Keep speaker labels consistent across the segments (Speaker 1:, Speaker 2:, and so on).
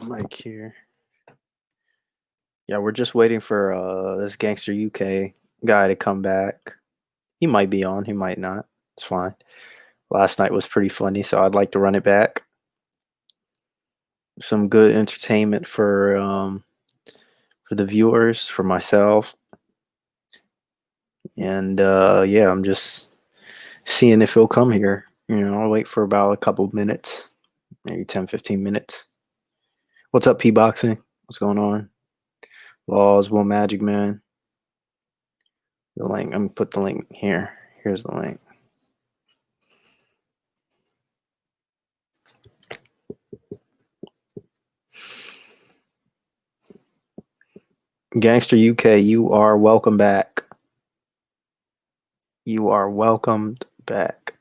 Speaker 1: mic here. Yeah, we're just waiting for this Gangster UK guy to come back. He might be on, he might not. It's fine. Last night was pretty funny, so I'd like to run it back. Some good entertainment for the viewers, for myself. And yeah, I'm just seeing if he'll come here. I'll wait for about a couple minutes, maybe 10, 15 minutes. What's up, P Boxing? What's going on? Laws, Will Magic Man. The link. I'm gonna put the link here. Here's the link. Gangster UK, you are welcome back. You are welcomed back.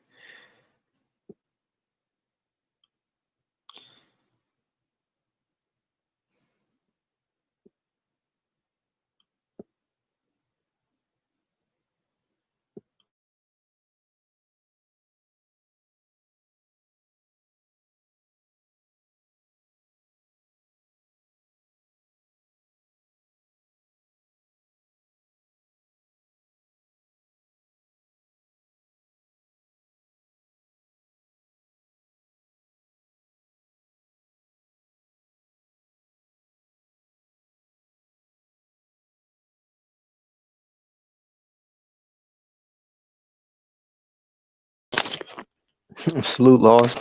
Speaker 1: Salute, Laws.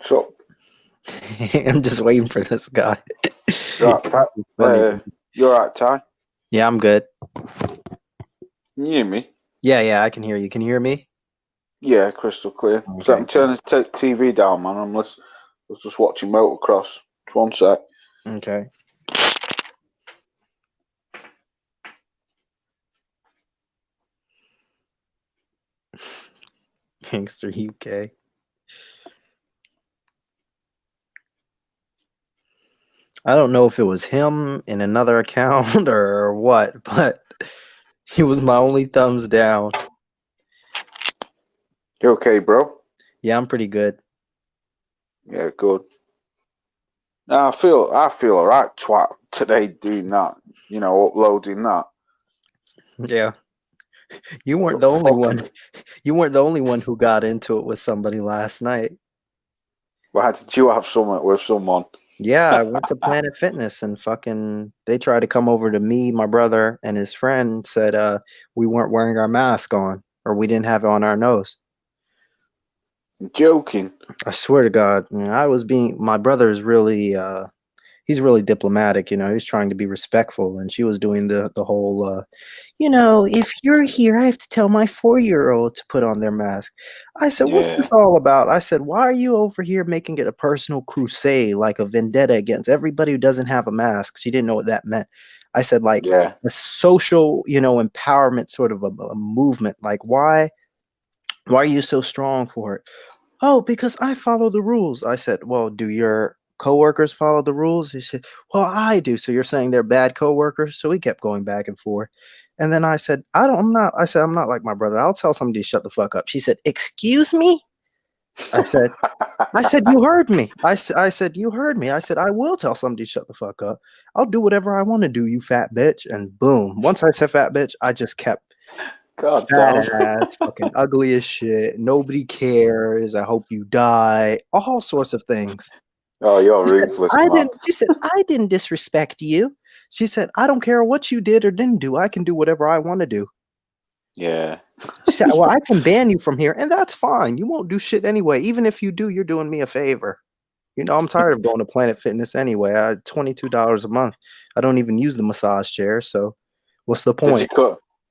Speaker 2: So,
Speaker 1: I'm just waiting for this guy.
Speaker 2: right, you're right, Ty.
Speaker 1: Yeah, I'm good.
Speaker 2: Can you hear me?
Speaker 1: Yeah, I can hear you. Can you hear me?
Speaker 2: Yeah, crystal clear.
Speaker 1: Okay.
Speaker 2: So I'm turning the TV down, man. I'm just watching motocross. Just one sec.
Speaker 1: Okay. Gangster UK. I don't know if it was him in another account or what, but he was my only thumbs down.
Speaker 2: You okay, bro?
Speaker 1: Yeah, I'm pretty good.
Speaker 2: Yeah, good. Now I feel alright, twat, today doing that. Uploading that.
Speaker 1: Yeah. You weren't the only one. You weren't the only one who got into it with somebody last night.
Speaker 2: Why did you have something with someone?
Speaker 1: Yeah, I went to Planet Fitness and they tried to come over to me, my brother, and his friend said we weren't wearing our mask on or we didn't have it on our nose.
Speaker 2: I'm joking.
Speaker 1: I swear to God, my brother is really he's really diplomatic, he's trying to be respectful, and she was doing the whole if you're here, I have to tell my 4-year-old to put on their mask. I said, what's this all about? I said, why are you over here making it a personal crusade, like a vendetta against everybody who doesn't have a mask? She didn't know what that meant. I said, like a social, empowerment sort of a movement. Like, why are you so strong for it? Oh, because I follow the rules. I said, well, do your coworkers follow the rules? He said, well, I do. So you're saying they're bad coworkers? So we kept going back and forth. And then I said, I'm not like my brother. I'll tell somebody to shut the fuck up. She said, excuse me? I said, you heard me. I said, you heard me. I said, I will tell somebody to shut the fuck up. I'll do whatever I want to do, you fat bitch. And boom. Once I said fat bitch, I just kept
Speaker 2: God
Speaker 1: fat
Speaker 2: damn.
Speaker 1: ass, fucking ugly as shit. Nobody cares. I hope you die. All sorts of things.
Speaker 2: Oh, you're ruthless, man.
Speaker 1: She said, I didn't disrespect you. She said, I don't care what you did or didn't do. I can do whatever I want to do.
Speaker 2: Yeah.
Speaker 1: She said, well, I can ban you from here, and that's fine. You won't do shit anyway. Even if you do, you're doing me a favor. I'm tired of going to Planet Fitness anyway. $22 a month. I don't even use the massage chair, so what's the point?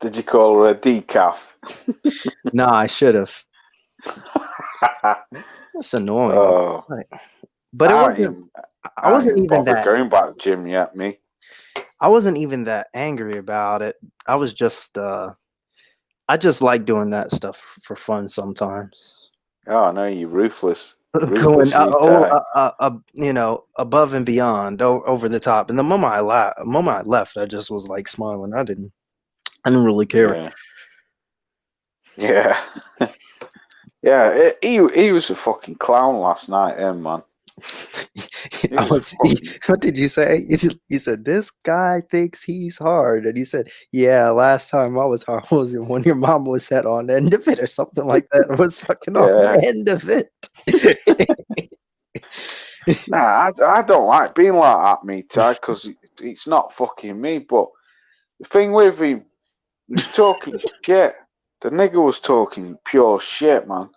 Speaker 2: Did you call her a decaf?
Speaker 1: Nah, I should have. That's annoying.
Speaker 2: Oh.
Speaker 1: But it wasn't. I wasn't even that
Speaker 2: going back to gym yet. Me.
Speaker 1: I wasn't even that angry about it. I was just. I just like doing that stuff for fun sometimes.
Speaker 2: Oh no, you ruthless.
Speaker 1: Going above and beyond, over the top. And the moment I left, I just was like smiling. I didn't really care.
Speaker 2: Yeah. Yeah, he was a fucking clown last night, man. He was fucking.
Speaker 1: What did you say? You said this guy thinks he's hard, and you said, "Yeah, last time I was hard was when your mom was head on the end of it, or something like that, or was sucking on
Speaker 2: Yeah.
Speaker 1: the end of it."
Speaker 2: Nah, I don't like being like that, me, Ty, because it's not fucking me. But the thing with him, he was talking shit. The nigger was talking pure shit, man.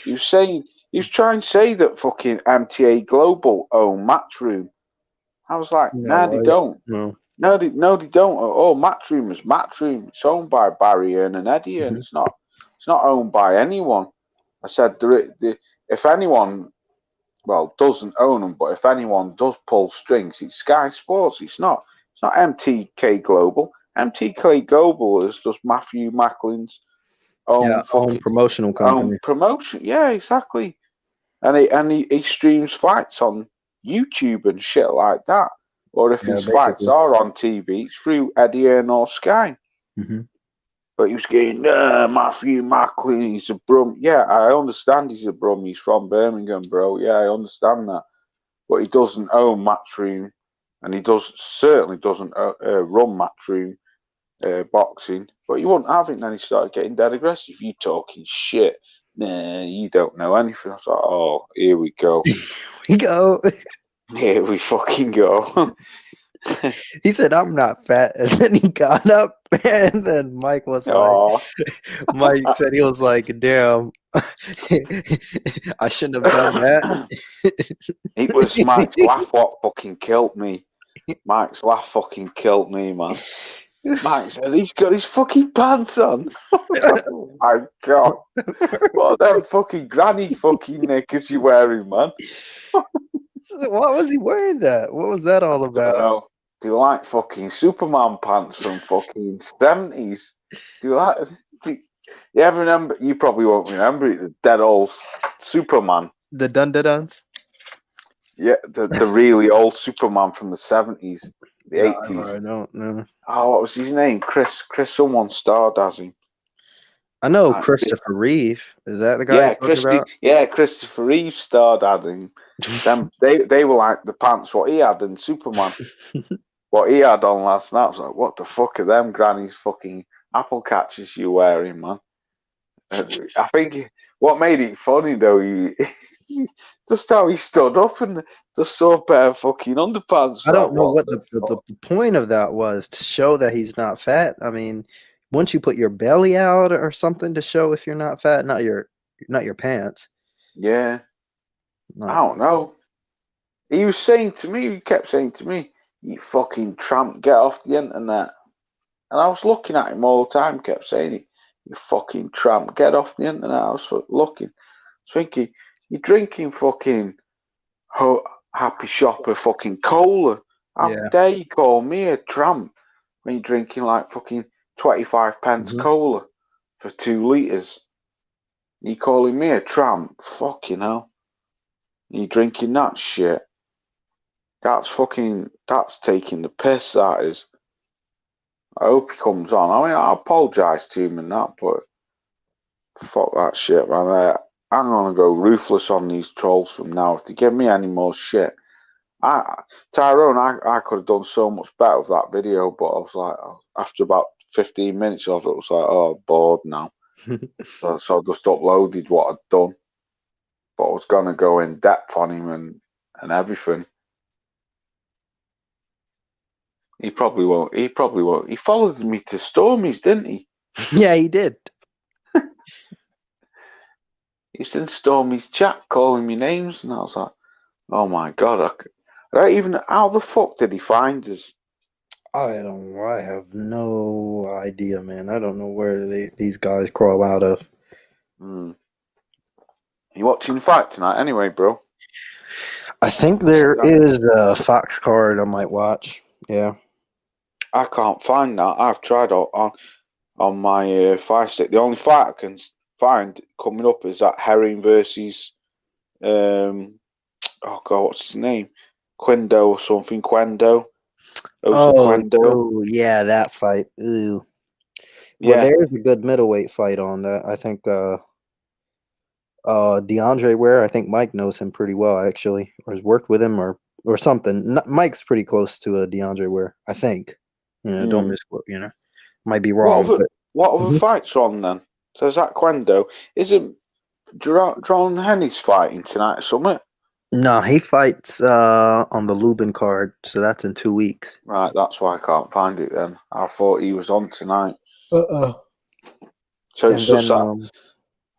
Speaker 2: He was saying, he was trying to say that fucking MTA Global own Matchroom. I was like, nah, they
Speaker 1: No,
Speaker 2: don't.
Speaker 1: no.
Speaker 2: No, they don't. Oh, Matchroom is Matchroom. It's owned by Barry and Eddie, and
Speaker 1: Mhm.
Speaker 2: it's not owned by anyone. I said, if anyone, well, doesn't own them, but if anyone does pull strings, it's Sky Sports. It's not MTK Global. MTK Global is just Matthew Macklin's
Speaker 1: Yeah,
Speaker 2: own
Speaker 1: own
Speaker 2: fucking
Speaker 1: promotional
Speaker 2: own
Speaker 1: company.
Speaker 2: promotion. Yeah, exactly. And he streams fights on YouTube and shit like that. Or if
Speaker 1: Yeah,
Speaker 2: his fights
Speaker 1: basically.
Speaker 2: are on TV, it's through Eddie or Sky.
Speaker 1: Hmm.
Speaker 2: But he was getting Matthew Macklin, he's a brum. Yeah, I understand he's a brum. He's from Birmingham, bro. Yeah, I understand that. But he doesn't own Matchroom, and he certainly doesn't run Matchroom boxing. But he wouldn't have it. And then he started getting dead aggressive. You talking shit? Nah, you don't know anything. I was like, oh, here we go.
Speaker 1: We go.
Speaker 2: Here we fucking go.
Speaker 1: He said, "I'm not fat," and then he got up, and then Mike was like,
Speaker 2: Oh,
Speaker 1: Mike said he was like, "Damn, I shouldn't have done that."
Speaker 2: it was Mike's laugh what fucking killed me. Mike's laugh fucking killed me, man. Mike said he's got his fucking pants on. I was like, oh my god. What are them fucking granny fucking knickers you wearing, man?
Speaker 1: Why was he wearing that? What was that all
Speaker 2: Don't
Speaker 1: about?
Speaker 2: know. Do you like fucking Superman pants from fucking 70s? Do you like. You ever remember? You probably won't remember it. The dead old Superman.
Speaker 1: The Dun Dun Duns?
Speaker 2: Yeah, the really old Superman from the 70s, the
Speaker 1: No,
Speaker 2: 80s.
Speaker 1: I don't know.
Speaker 2: Oh, what was his name? Chris. Someone starred as him.
Speaker 1: I know
Speaker 2: Like,
Speaker 1: Christopher Reeve. Is that the guy
Speaker 2: yeah,
Speaker 1: you're talking about?
Speaker 2: Christopher Reeve starred as him. Them they were like the pants what he had in Superman. What he had on last night I was like, what the fuck are them granny's fucking apple catchers you wearing, man? I think what made it funny though, just how he stood up and just saw a pair of fucking underpants.
Speaker 1: I
Speaker 2: Like,
Speaker 1: don't know
Speaker 2: what
Speaker 1: what
Speaker 2: the
Speaker 1: the
Speaker 2: fuck?
Speaker 1: point of that was to show that he's not fat. I mean, once you put your belly out or something to show if you're not fat, not your pants.
Speaker 2: Yeah, I
Speaker 1: No.
Speaker 2: don't know. He was saying to me, he kept saying to me, "You fucking tramp, get off the internet." And I was looking at him all the time, kept saying it. "You fucking tramp, get off the internet." I was looking, thinking, "You're drinking fucking happy shopper fucking cola. How
Speaker 1: Yeah.
Speaker 2: dare you call me a tramp when you're drinking like fucking 25 pence
Speaker 1: Mhm.
Speaker 2: cola for 2 litres? You calling me a tramp? Fucking hell. You drinking that shit? That's taking the piss, that is." I hope he comes on. I mean, I apologise to him and that, but fuck that shit, man. I'm gonna go ruthless on these trolls from now. If they give me any more shit, Tyrone, I could have done so much better with that video, but I was like, after about 15 minutes of it, I was like, oh, bored now. So I just uploaded what I'd done, but I was gonna go in depth on him and everything. He probably won't. He probably won't. He followed me to Stormy's, didn't he?
Speaker 1: Yeah, he did.
Speaker 2: He was in Stormy's chat calling me names, and I was like, oh my god, I don't even. How the fuck did he find us?
Speaker 1: I don't know. I have no idea, man. I don't know where these guys crawl out of.
Speaker 2: Hmm. You watching the fight tonight, anyway, bro?
Speaker 1: I think there is a Fox card I might watch. Yeah.
Speaker 2: I can't find that. I've tried on my Fire Stick. The only fight I can find coming up is that Herring versus oh god, what's his name? Quendo or something. Quendo. Osa
Speaker 1: Oh,
Speaker 2: Quendo.
Speaker 1: oh, yeah, that fight. Ooh. Well,
Speaker 2: Yeah.
Speaker 1: there's a good middleweight fight on that. I think DeAndre Ware. I think Mike knows him pretty well, actually, or has worked with him, or something. Mike's pretty close to a DeAndre Ware, I think. Don't
Speaker 2: Hmm.
Speaker 1: misquote. Might be
Speaker 2: What
Speaker 1: wrong,
Speaker 2: other
Speaker 1: but
Speaker 2: what other
Speaker 1: Mhm.
Speaker 2: fights are on then? So Zach Quendo isn't John Henny's fighting tonight or something?
Speaker 1: No, he fights on the Lubin card, so that's in 2 weeks.
Speaker 2: Right, that's why I can't find it then. I thought he was on tonight.
Speaker 1: Uh-uh.
Speaker 2: So it's
Speaker 1: And
Speaker 2: just
Speaker 1: then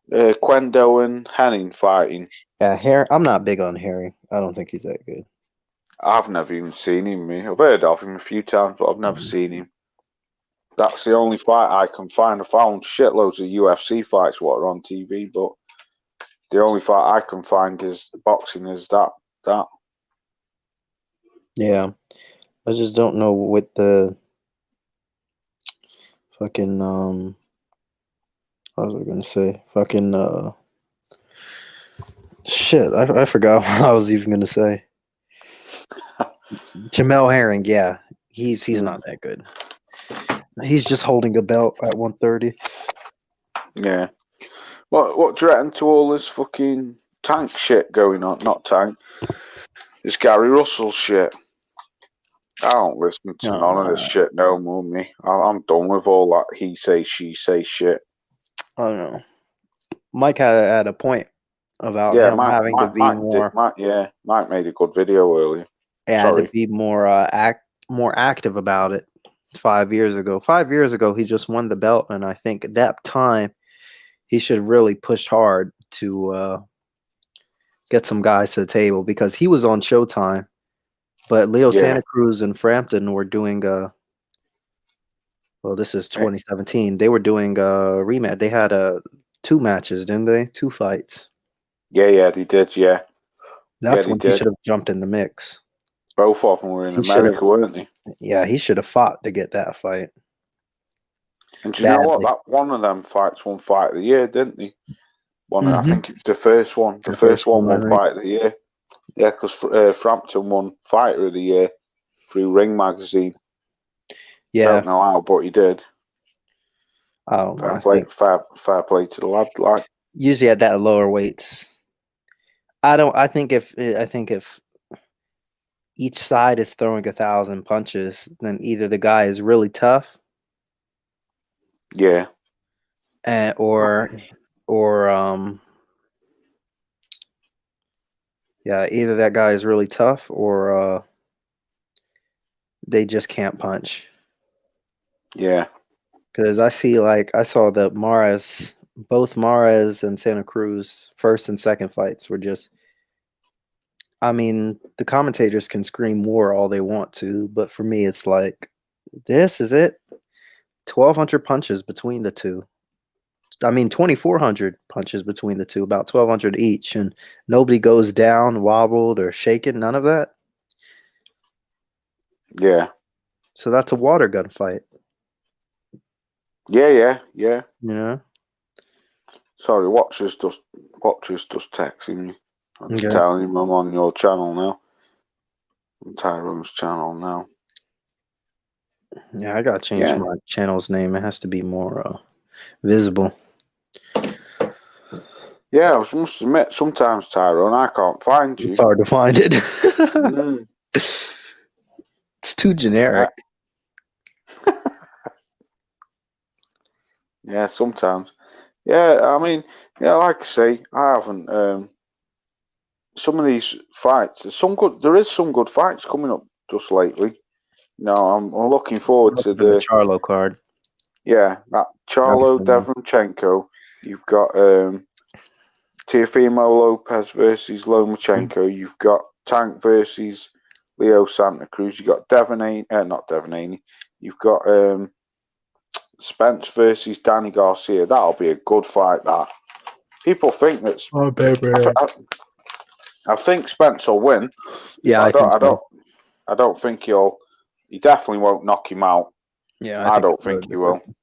Speaker 2: that Quendo and Henning fighting.
Speaker 1: Harry. I'm not big on Harry. I don't think he's that good.
Speaker 2: I've never even seen him. I've heard of him a few times, but I've never seen him. That's the only fight I can find. I found shitloads of UFC fights what are on TV, but the only fight I can find is boxing is that.
Speaker 1: Yeah, I just don't know what the fucking what was I gonna say? Fucking shit. I forgot what I was even gonna say. Jamel Herring. Yeah, he's not that good. He's just holding a belt at 130.
Speaker 2: Yeah. What do you reckon to all this fucking Tank shit going on? Not Tank. This Gary Russell shit. I don't listen to none of this shit no more, me. I'm done with all that he say, she say shit.
Speaker 1: I don't know. Mike had a point about
Speaker 2: Yeah,
Speaker 1: him having to be more,
Speaker 2: Mike made a good video earlier.
Speaker 1: had to
Speaker 2: Sorry.
Speaker 1: be more active about it. 5 years ago. 5 years ago, he just won the belt, and I think at that time he should really pushed hard to get some guys to the table because he was on Showtime, but Leo
Speaker 2: Yeah.
Speaker 1: Santa Cruz and Frampton were doing well, this is 2017. They were doing a rematch. They had 2 matches, didn't they? 2 fights.
Speaker 2: Yeah, they did, yeah.
Speaker 1: That's
Speaker 2: They
Speaker 1: when he
Speaker 2: did.
Speaker 1: should have jumped in the mix.
Speaker 2: Both of them were in
Speaker 1: He should have,
Speaker 2: America, weren't they?
Speaker 1: yeah, he should have fought to get that fight
Speaker 2: And do you know what?
Speaker 1: badly.
Speaker 2: That one of them fights won fight of the year, didn't they? I
Speaker 1: Mm-hmm.
Speaker 2: think it was the first one. The
Speaker 1: The
Speaker 2: first
Speaker 1: first
Speaker 2: one
Speaker 1: one, I
Speaker 2: won
Speaker 1: think.
Speaker 2: fight of the year. Yeah, because Frampton won fighter of the year through Ring Magazine.
Speaker 1: Yeah,
Speaker 2: Don't know how, but he did.
Speaker 1: I don't know.
Speaker 2: Fair
Speaker 1: I
Speaker 2: play,
Speaker 1: think
Speaker 2: fair play to the lad. Like,
Speaker 1: usually at that lower weights, I don't. I think if each side is throwing 1,000 punches, then either the guy is really tough,
Speaker 2: yeah,
Speaker 1: or yeah, either that guy is really tough or they just can't punch.
Speaker 2: yeah,
Speaker 1: Because I saw that both Mares and Santa Cruz first and second fights were just. I mean, the commentators can scream war all they want to, but for me, it's like, this is it. 1,200 punches between the two. I mean, 2,400 punches between the two, about 1,200 each, and nobody goes down, wobbled, or shaken. None of that.
Speaker 2: yeah,
Speaker 1: So that's a water gun fight,
Speaker 2: yeah.
Speaker 1: you know?
Speaker 2: Sorry, watchers just texting me. I'm
Speaker 1: Okay.
Speaker 2: telling him I'm on your channel now. On Tyrone's channel now.
Speaker 1: Yeah, I gotta change
Speaker 2: Yeah,
Speaker 1: my channel's name. It has to be more visible.
Speaker 2: yeah. I must admit, sometimes Tyrone, I can't find
Speaker 1: It's
Speaker 2: you.
Speaker 1: hard to find it.
Speaker 2: Mm.
Speaker 1: It's too generic.
Speaker 2: Yeah, sometimes. Yeah, I mean, yeah, like I say, I haven't. Some of these fights, there is some good fights coming up just lately. I'm looking
Speaker 1: I'm
Speaker 2: forward to
Speaker 1: looking for the
Speaker 2: the
Speaker 1: Charlo card.
Speaker 2: that
Speaker 1: That's
Speaker 2: Charlo
Speaker 1: the one.
Speaker 2: Derevchenko. You've got Teofimo Lopez versus Lomachenko. You've got Tank versus Leo Santa Cruz. You've got not Devon Haney. You've got Spence versus Danny Garcia. That'll be a good fight. That people think that's.
Speaker 1: Oh, baby.
Speaker 2: I think Spence will win.
Speaker 1: Yeah,
Speaker 2: But
Speaker 1: I think so.
Speaker 2: I don't think he definitely won't knock him out.
Speaker 1: Yeah,
Speaker 2: I
Speaker 1: think
Speaker 2: don't
Speaker 1: it's a
Speaker 2: think he will.
Speaker 1: decision.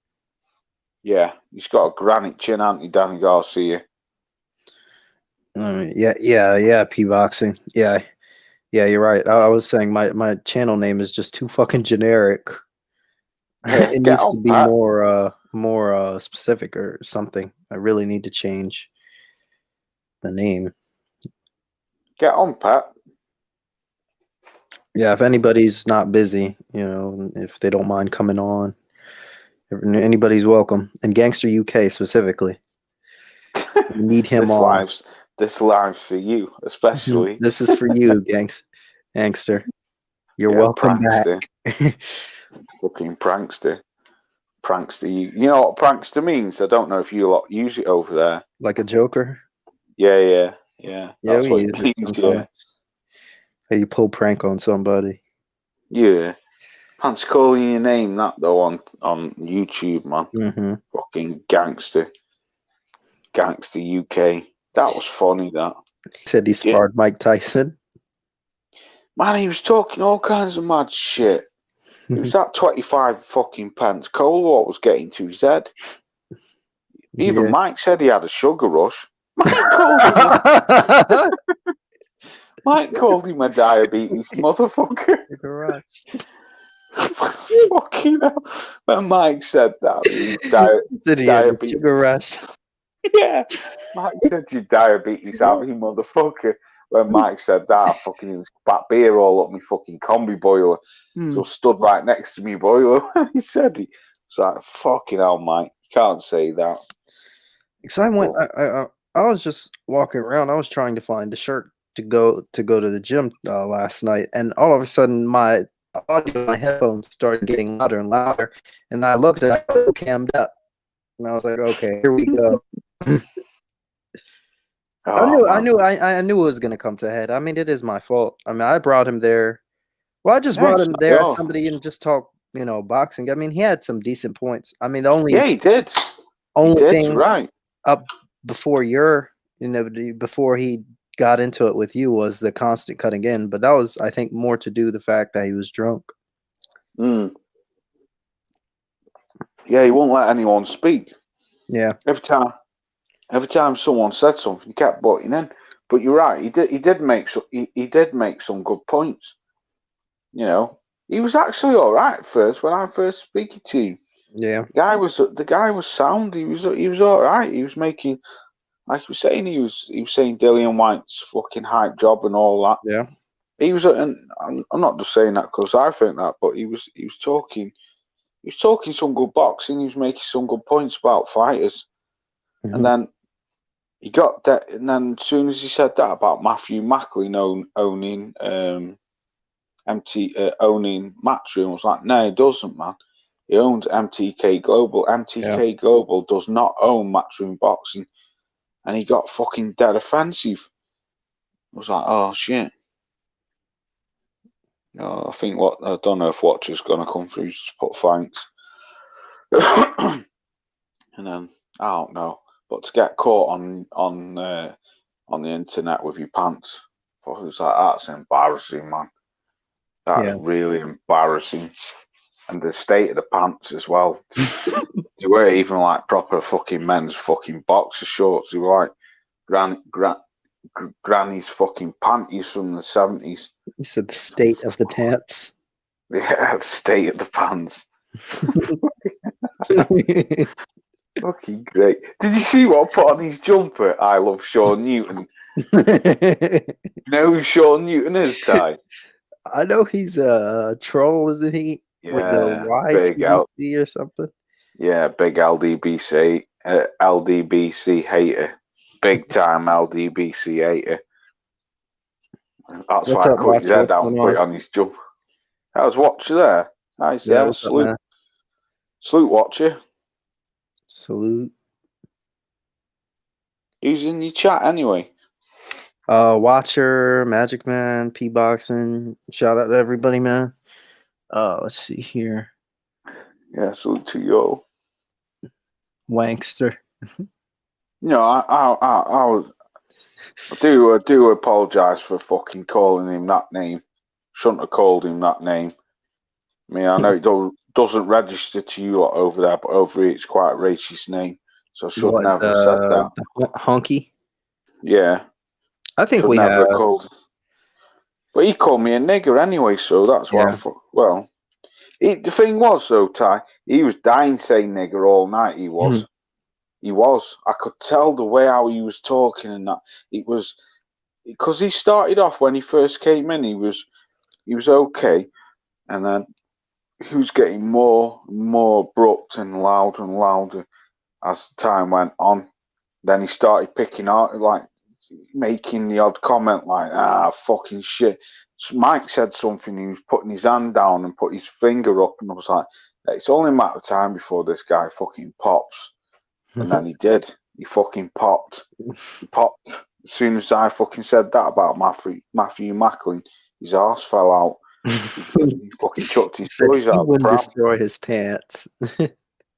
Speaker 2: Yeah, he's got a granite chin, hasn't he, Danny Garcia?
Speaker 1: Yeah, P boxing. Yeah, you're right. I was saying my channel name is just too fucking generic.
Speaker 2: Yeah,
Speaker 1: It
Speaker 2: get
Speaker 1: needs to
Speaker 2: on
Speaker 1: be
Speaker 2: that.
Speaker 1: more specific or something. I really need to change. the name.
Speaker 2: Get on, Pat.
Speaker 1: Yeah, if anybody's not busy, if they don't mind coming on, anybody's welcome. And Gangster UK specifically. We need him
Speaker 2: This
Speaker 1: on.
Speaker 2: live's for you, especially.
Speaker 1: This is for you, gangster. You're welcome
Speaker 2: prankster.
Speaker 1: back.
Speaker 2: Fucking prankster. Prankster. You know what prankster means? I don't know if you lot use it over there.
Speaker 1: Like a joker?
Speaker 2: Yeah.
Speaker 1: Yeah,
Speaker 2: That's
Speaker 1: we
Speaker 2: what
Speaker 1: use
Speaker 2: it
Speaker 1: it
Speaker 2: means,
Speaker 1: sometimes.
Speaker 2: yeah.
Speaker 1: Hey, you pull prank on somebody.
Speaker 2: Yeah. Fancy calling your name that though on YouTube, man.
Speaker 1: Mm-hmm.
Speaker 2: Fucking gangster. Gangster UK. That was funny, that.
Speaker 1: He said he sparred Mike Tyson.
Speaker 2: Man, he was talking all kinds of mad shit. It was that 25 fucking pence. Cole what was getting to his head. Even Mike said he had a sugar rush. Mike called him a diabetes motherfucker.
Speaker 1: Sugar rush.
Speaker 2: Fucking hell. When Mike said that,
Speaker 1: diabetes. Sugar rush.
Speaker 2: Yeah. Mike said you diabetes having motherfucker. When Mike said that, I fucking spat beer all up my fucking combi boiler. So stood right next to me boiler when he said it. It's like, fucking hell, Mike. You can't say that.
Speaker 1: Because I was just walking around. I was trying to find the shirt to go to the gym last night, and all of a sudden my audio, my headphones started getting louder and louder, and I looked at it cammed up, and I was like, okay, here we go. I knew it was gonna come to a head. I mean, it is my fault. I mean, I brought him there. Well, I just brought him there as somebody and just talk, boxing. I mean, he had some decent points. I mean, the only
Speaker 2: he did.
Speaker 1: Only thing
Speaker 2: right
Speaker 1: up before before he got into it with you was the constant cutting in, but that was, I think, more to do the fact that he was drunk.
Speaker 2: Yeah, he won't let anyone speak.
Speaker 1: Yeah.
Speaker 2: Every time someone said something, he kept butting in. But you're right. He did make some good points. He was actually all right at first when I first speaking to him.
Speaker 1: Yeah.
Speaker 2: The guy was sound. He was all right. He was making, like he was saying, he was saying Dillian White's fucking hype job and all that.
Speaker 1: Yeah.
Speaker 2: He was, and I'm not just saying that because I think that, but he was talking some good boxing. He was making some good points about fighters, and then he got that. And then as soon as he said that about Matthew Macklin owning owning Matchroom, I was like, no, he doesn't, man. He owns MTK Global. MTK Global does not own Matchroom Boxing, and he got fucking dead offensive. I was like, oh shit. I think I don't know if Watcher's gonna come through to put thanks. And then I don't know, but to get caught on the internet with your pants, I was like, that's embarrassing, man. That's really embarrassing. And the state of the pants as well. They weren't even like proper fucking men's fucking boxer shorts. They were like granny's fucking panties from the 70s.
Speaker 1: You said the state of the pants.
Speaker 2: Yeah, the state of the pants. Fucking great. Did you see what I put on his jumper? I love Sean Newton. You know who Sean Newton is, Ty?
Speaker 1: I know he's a troll, isn't he?
Speaker 2: Yeah,
Speaker 1: with the YTBC or something.
Speaker 2: Yeah, big LDBC hater. Big time LDBC hater. That's why I cut his head out and put it on his jump. I was Watcher there. Nice there. Salute. Salute, Watcher.
Speaker 1: Salute.
Speaker 2: Who's in your chat anyway?
Speaker 1: Watcher, Magic Man, P Boxing. Shout out to everybody, man. Let's see here.
Speaker 2: Yeah, salute to you.
Speaker 1: Wankster.
Speaker 2: I do apologise for fucking calling him that name. Shouldn't have called him that name. I mean, I know it doesn't register to you lot over there, but over here it's quite a racist name. So I should never have said that.
Speaker 1: Honky?
Speaker 2: Yeah.
Speaker 1: I think we have.
Speaker 2: But he called me a nigger anyway, so that's why I thought, well. The thing was, though, Ty, he was dying saying nigger all night, he was. He was. I could tell the way how he was talking and that. It was because he started off when he first came in. He was okay, and then he was getting more and more abrupt and louder as time went on. Then he started picking out, like making the odd comment, like fucking shit. So Mike said something. He was putting his hand down and put his finger up, and I was like, it's only a matter of time before this guy fucking pops. And then he did. He fucking popped. He popped. As soon as I fucking said that about Matthew Macklin, his arse fell out. He fucking chucked his toys out.
Speaker 1: He wouldn't destroy his pants.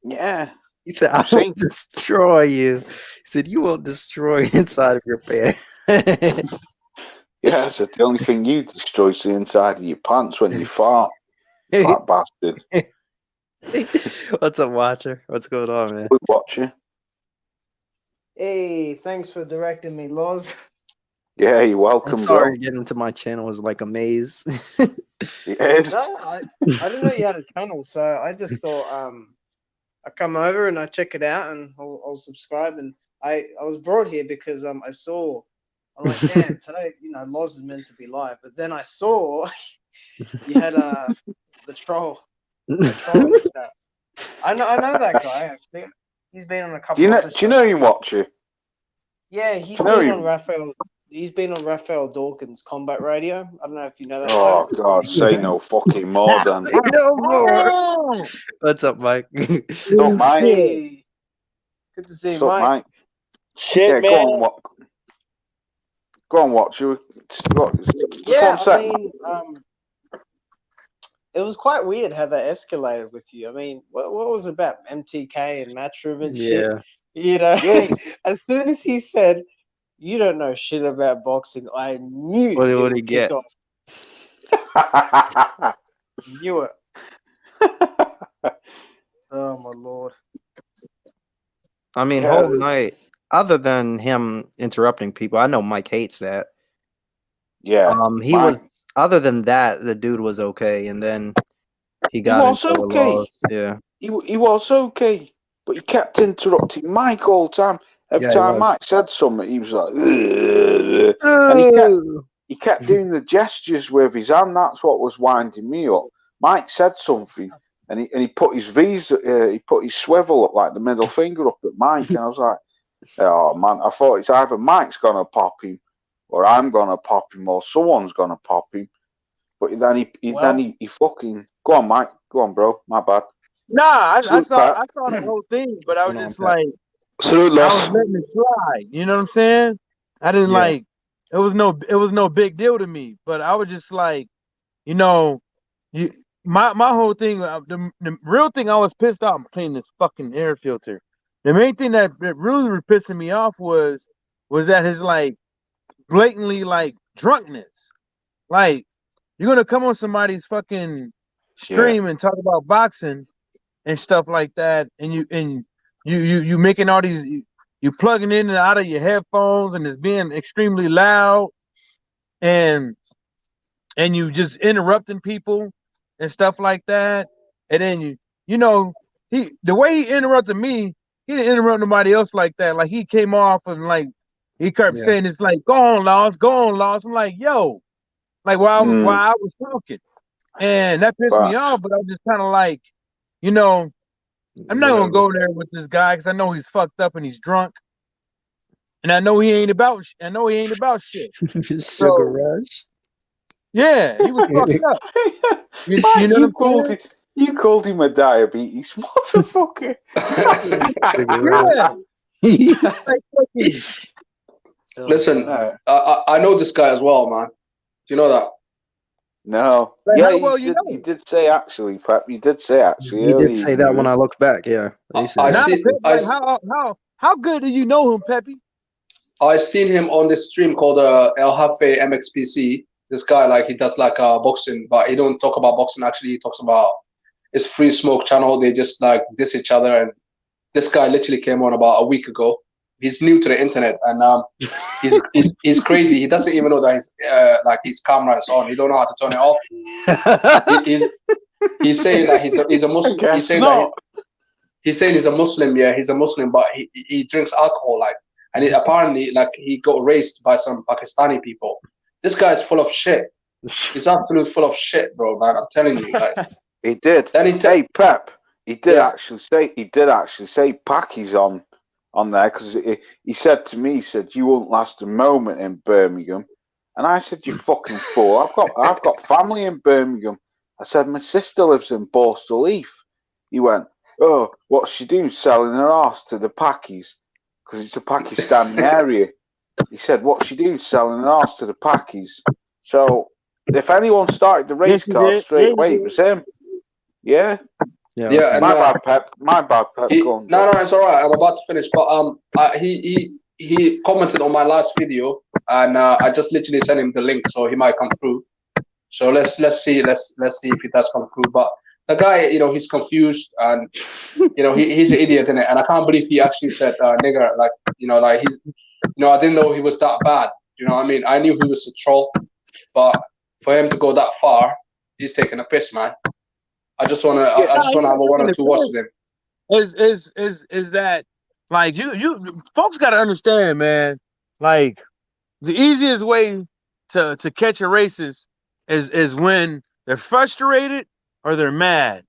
Speaker 2: Yeah.
Speaker 1: He said, I won't destroy you. He said, you won't destroy inside of your pants.
Speaker 2: Yeah, so the only thing you destroy is the inside of your pants when you fart. Fat bastard.
Speaker 1: What's up, Watcher? What's going on, man?
Speaker 2: Good watcher.
Speaker 3: Hey, thanks for directing me, Loz.
Speaker 2: Yeah, you're welcome,
Speaker 1: I'm sorry
Speaker 2: bro.
Speaker 1: getting into my channel was like a maze.
Speaker 2: Yes.
Speaker 3: No, I didn't know you had a channel, so I just thought I come over and I check it out and I'll subscribe. And I was brought here because I'm like, damn, today, Loz is meant to be live. But then I saw you had the troll. I know that guy actually. He's been on a couple.
Speaker 2: Do you know you watcher?
Speaker 3: Yeah, he's been on Raphael Dawkins' Combat Radio. I don't know if you know that.
Speaker 2: Oh God, say no fucking more than.
Speaker 1: No more. What's up, Mike?
Speaker 2: Don't mind.
Speaker 3: Hey. Good to see you, Mike.
Speaker 4: Shit,
Speaker 2: Yeah,
Speaker 4: man.
Speaker 2: Go on, watch you.
Speaker 3: Yeah, I mean, it was quite weird how that escalated with you. I mean, what was it about MTK and Matchroom and shit?
Speaker 1: Yeah.
Speaker 3: As soon as he said, "You don't know shit about boxing," I knew.
Speaker 1: What did he get?
Speaker 3: Off. Knew it. Oh my lord.
Speaker 1: I mean, whole night. Other than him interrupting people, I know Mike hates that.
Speaker 2: Yeah.
Speaker 1: He was. Other than that, the dude was okay, and then he got into the laws. Yeah.
Speaker 2: He was okay, but he kept interrupting Mike all the time. Every time Mike said something, he was like, and he kept doing the gestures with his hand. That's what was winding me up. Mike said something, and he put his he put his swivel up, like the middle finger up at Mike, and I was like, oh man, I thought it's either Mike's gonna pop him, or I'm gonna pop him, or someone's gonna pop him. But then he fucking go on, Mike, go on, bro. My bad.
Speaker 4: Nah, I saw the whole thing, but I was just like, I was letting it slide. You know what I'm saying? I didn't like. It was no big deal to me. But I was just like, my whole thing. The real thing I was pissed off. I'm cleaning this fucking air filter. The main thing that really was pissing me off was that his like blatantly like drunkenness. Like, you're gonna come on somebody's fucking stream and talk about boxing and stuff like that, and you making all these, you plugging in and out of your headphones, and it's being extremely loud, and you just interrupting people and stuff like that, and then the way he interrupted me, he didn't interrupt nobody else like that. Like, he came off and like he kept saying, it's like, go on, Laws. I'm like, yo, like while I was talking, and that pissed me off. But I was just kind of like, I'm not gonna go there with this guy because I know he's fucked up and he's drunk, and I know he ain't about shit.
Speaker 1: Sugar Rush.
Speaker 4: Yeah, he was fucked up.
Speaker 2: You called him a diabetes motherfucker.
Speaker 5: Listen, I know this guy as well, man. Do you know that?
Speaker 2: No. You did say actually, Pep. You did say actually.
Speaker 1: You did say that when I looked back. Yeah.
Speaker 4: How good do you know him, Peppy?
Speaker 5: I seen him on this stream called El Jefe MXPC. This guy, like, he does like boxing, but he don't talk about boxing. Actually, he talks about his Free Smoke channel. They just like diss each other. And this guy literally came on about a week ago. He's new to the internet, and he's crazy. He doesn't even know that his camera is on. He don't know how to turn it off. He's saying that he's a Muslim. he's saying he's a Muslim. Yeah, he's a Muslim, but he drinks alcohol, like, and apparently, like, he got raised by some Pakistani people. This guy's full of shit. He's absolutely full of shit, bro, man. I'm telling you, like.
Speaker 2: He did. Hey, Pep. He did actually say Packy's on there, because he said to me, he said, you won't last a moment in Birmingham. And I said, you fucking fool. I've got family in Birmingham. I said, my sister lives in Borstal Heath. He went, oh, what's she doing? Selling her ass to the Packies? Because it's a Pakistani area. He said, what's she doing? Selling her ass to the Packies. So, if anyone started the race car straight away, it was him. Yeah.
Speaker 5: Yeah.
Speaker 2: My bad, Pep.
Speaker 5: No, it's all right. I'm about to finish, but he commented on my last video, and I just literally sent him the link, so he might come through. So let's see if he does come through. But the guy, he's confused, and he's an idiot in it, and I can't believe he actually said nigger. Like, like he's, I didn't know he was that bad. You know what I mean? I knew he was a troll, but for him to go that far, he's taking a piss, man. I just wanna have a 1 or 2 watch with him.
Speaker 4: Is that, like, you folks gotta understand, man, like, the easiest way to catch a racist is when they're frustrated or they're mad.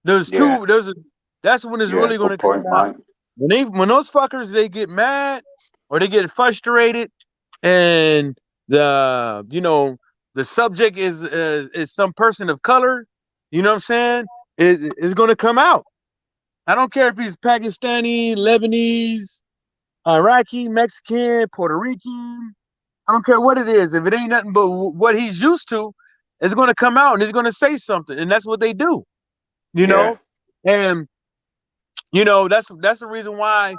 Speaker 4: That's when it's really gonna come out. When those fuckers, they get mad or they get frustrated, and the subject is some person of color, you know what I'm saying? It's gonna come out. I don't care if he's Pakistani, Lebanese, Iraqi, Mexican, Puerto Rican. I don't care what it is. If it ain't nothing but what he's used to, it's going to come out and he's going to say something. And that's what they do, know? And, that's the reason why,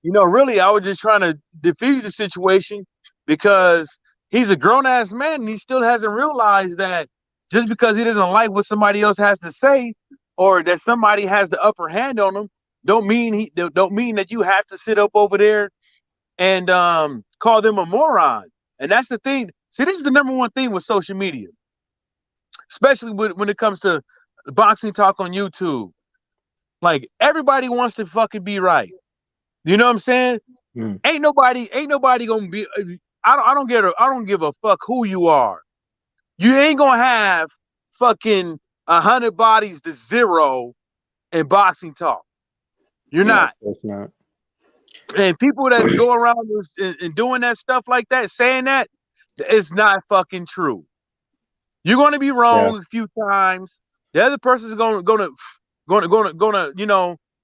Speaker 4: really, I was just trying to defuse the situation, because he's a grown-ass man and he still hasn't realized that just because he doesn't like what somebody else has to say, or that somebody has the upper hand on him, don't mean that you have to sit up over there and call them a moron. And that's the thing. See, this is the number one thing with social media, especially when it comes to boxing talk on YouTube. Like, everybody wants to fucking be right. You know what I'm saying? Ain't nobody gonna be. I don't give a fuck who you are. You ain't gonna have fucking 100 bodies to 0 in boxing talk. You're not.
Speaker 1: Of course not.
Speaker 4: And people that go around and doing that stuff like that, saying that, it's not fucking true. You're gonna be wrong a few times. The other person's gonna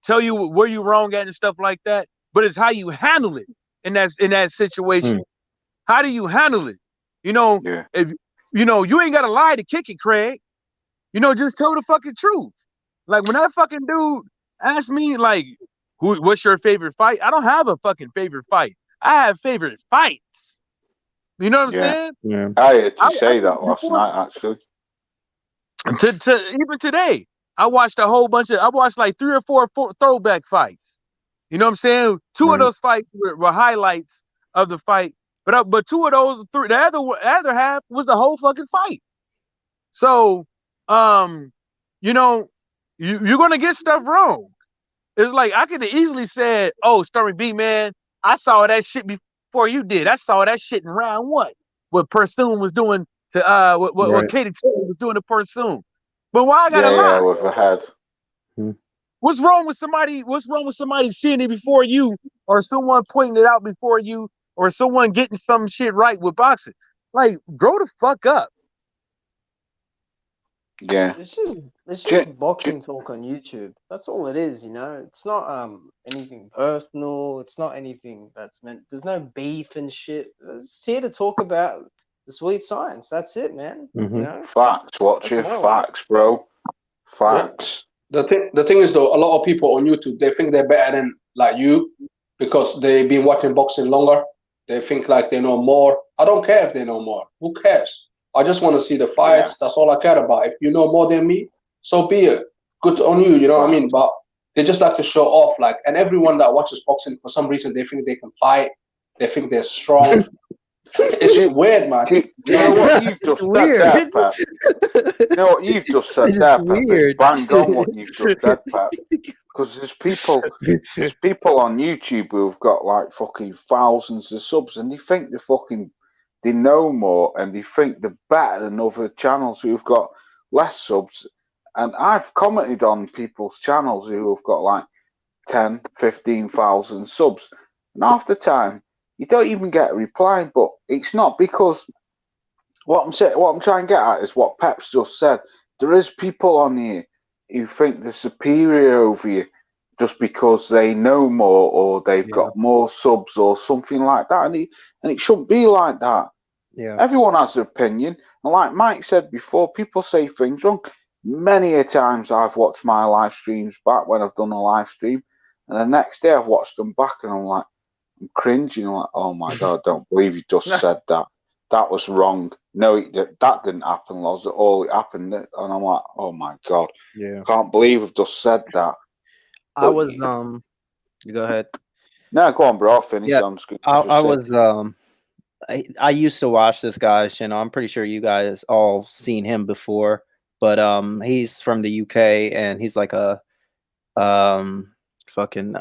Speaker 4: tell you where you're wrong at and stuff like that. But it's how you handle it in that situation. How do you handle it? If you ain't gotta lie to kick it, Craig. Just tell the fucking truth. Like, when that fucking dude asked me, like, what's your favorite fight? I don't have a fucking favorite fight. I have favorite fights. You know what I'm saying?
Speaker 1: Yeah.
Speaker 2: I heard you say that last night, actually.
Speaker 4: Even today, I watched like 3 or 4 throwback fights. You know what I'm saying? 2 of those fights were highlights of the fight, but 2 of those, the other half was the whole fucking fight. So, you're gonna get stuff wrong. It's like, I could have easily said, "Oh, Stormy B, man, I saw that shit before you did. I saw that shit in round 1. What Pursoon was doing to what Katie Taylor was doing to Pursoon." But why I gotta lie?
Speaker 2: Yeah, with her head.
Speaker 4: What's wrong with somebody seeing it before you, or someone pointing it out before you, or someone getting some shit right with boxing? Like, grow the fuck up.
Speaker 2: Yeah.
Speaker 3: It's just boxing talk on YouTube. That's all it is, It's not anything personal. It's not anything that's meant. There's no beef and shit. It's here to talk about the sweet science. That's it, man.
Speaker 2: Facts, watch your facts, bro. Facts.
Speaker 5: Yeah. The thing is, though, a lot of people on YouTube, they think they're better than, like, you, because they've been watching boxing longer. They think like they know more. I don't care if they know more. Who cares? I just want to see the fights. Yeah. That's all I care about. If you know more than me, so be it. Good on you, you know what I mean? But they just like to show off, like, and everyone that watches boxing, for some reason, they think they can fight. They think they're strong. It's weird, man.
Speaker 2: You know what you've just said there, Pat? You know what you've just said there, Pat? It's bang on what you've just said, Pat. Because there's people on YouTube who've got like fucking thousands of subs, and they think they know more, and they think they're better than other channels who've got less subs. And I've commented on people's channels who have got like 10, 15,000 subs, and half the time you don't even get a reply. But it's not because what I'm trying to get at is what Pep's just said. There is people on here who think they're superior over you just because they know more or they've got more subs or something like that, and it shouldn't be like that.
Speaker 1: Yeah.
Speaker 2: Everyone has an opinion, and like Mike said before, people say things wrong. Many a times I've watched my live streams back when I've done a live stream, and the next day I've watched them back, and I'm cringing. I'm like, oh my God, I don't believe you just said that. That was wrong. No, that didn't happen, Loz. All it happened, and I'm like, oh my God, can't believe I've just said that.
Speaker 1: I was you go ahead.
Speaker 2: No, go on, bro. I'll finish.
Speaker 1: Yeah, I used to watch this guy's channel. I'm pretty sure you guys all seen him before, but he's from the UK, and he's like a fucking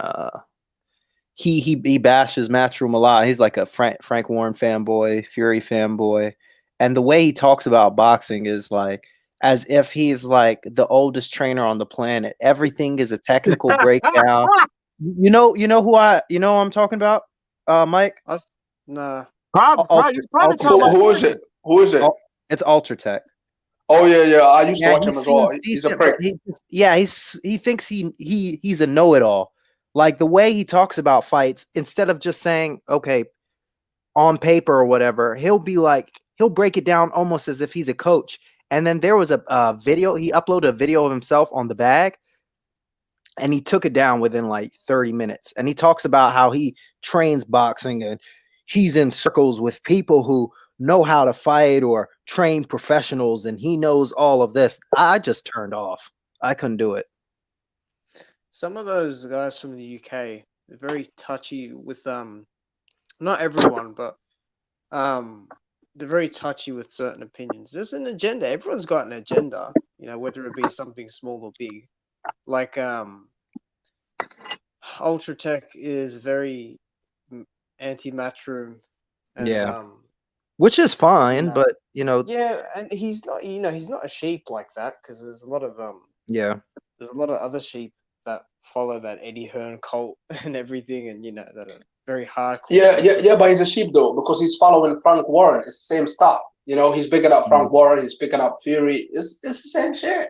Speaker 1: he bashes Matchroom a lot. He's like a Frank Warren fanboy, Fury fanboy, and the way he talks about boxing is like as if he's like the oldest trainer on the planet. Everything is a technical breakdown. You know who I'm talking about, Mike?
Speaker 3: Nah.
Speaker 5: Who is it?
Speaker 1: It's Ultratech.
Speaker 5: Oh yeah. I used to watch him as well. He's a prick.
Speaker 1: He thinks he's a know-it-all. Like the way he talks about fights, instead of just saying, okay, on paper or whatever, he'll break it down almost as if he's a coach. And then there was a video, he uploaded a video of himself on the bag, and he took it down within like 30 minutes. And he talks about how he trains boxing and he's in circles with people who know how to fight or train professionals, and he knows all of this. I just turned off. I couldn't do it.
Speaker 3: Some of those guys from the UK, they're very touchy with not everyone, but they're very touchy with certain opinions. There's an agenda. Everyone's got an agenda, whether it be something small or big. Like Ultratech is very anti-Matchroom. And,
Speaker 1: which is fine, but
Speaker 3: yeah, and he's not, he's not a sheep like that, because there's a lot of there's a lot of other sheep that follow that Eddie Hearn cult and everything, and that are very hardcore.
Speaker 5: Yeah, but he's a sheep though, because he's following Frank Warren. It's the same stuff. He's picking up Frank Warren, he's picking up Fury. It's the same shit.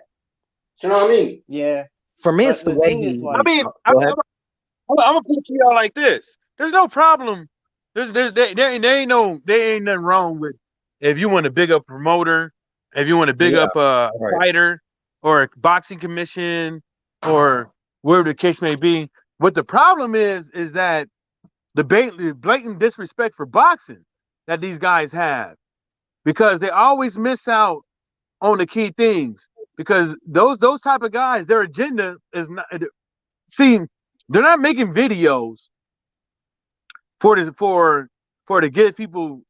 Speaker 5: Do you know what I mean?
Speaker 3: Yeah.
Speaker 1: For me, it's the way he.
Speaker 4: I'm gonna put it to y'all like this. There's no problem. There ain't nothing wrong with if you want to big up a promoter, if you want to big up a fighter or a boxing commission or whatever the case may be. What the problem is that the blatant disrespect for boxing that these guys have, because they always miss out on the key things. Because those type of guys, their agenda is not. See, they're not making videos for to get people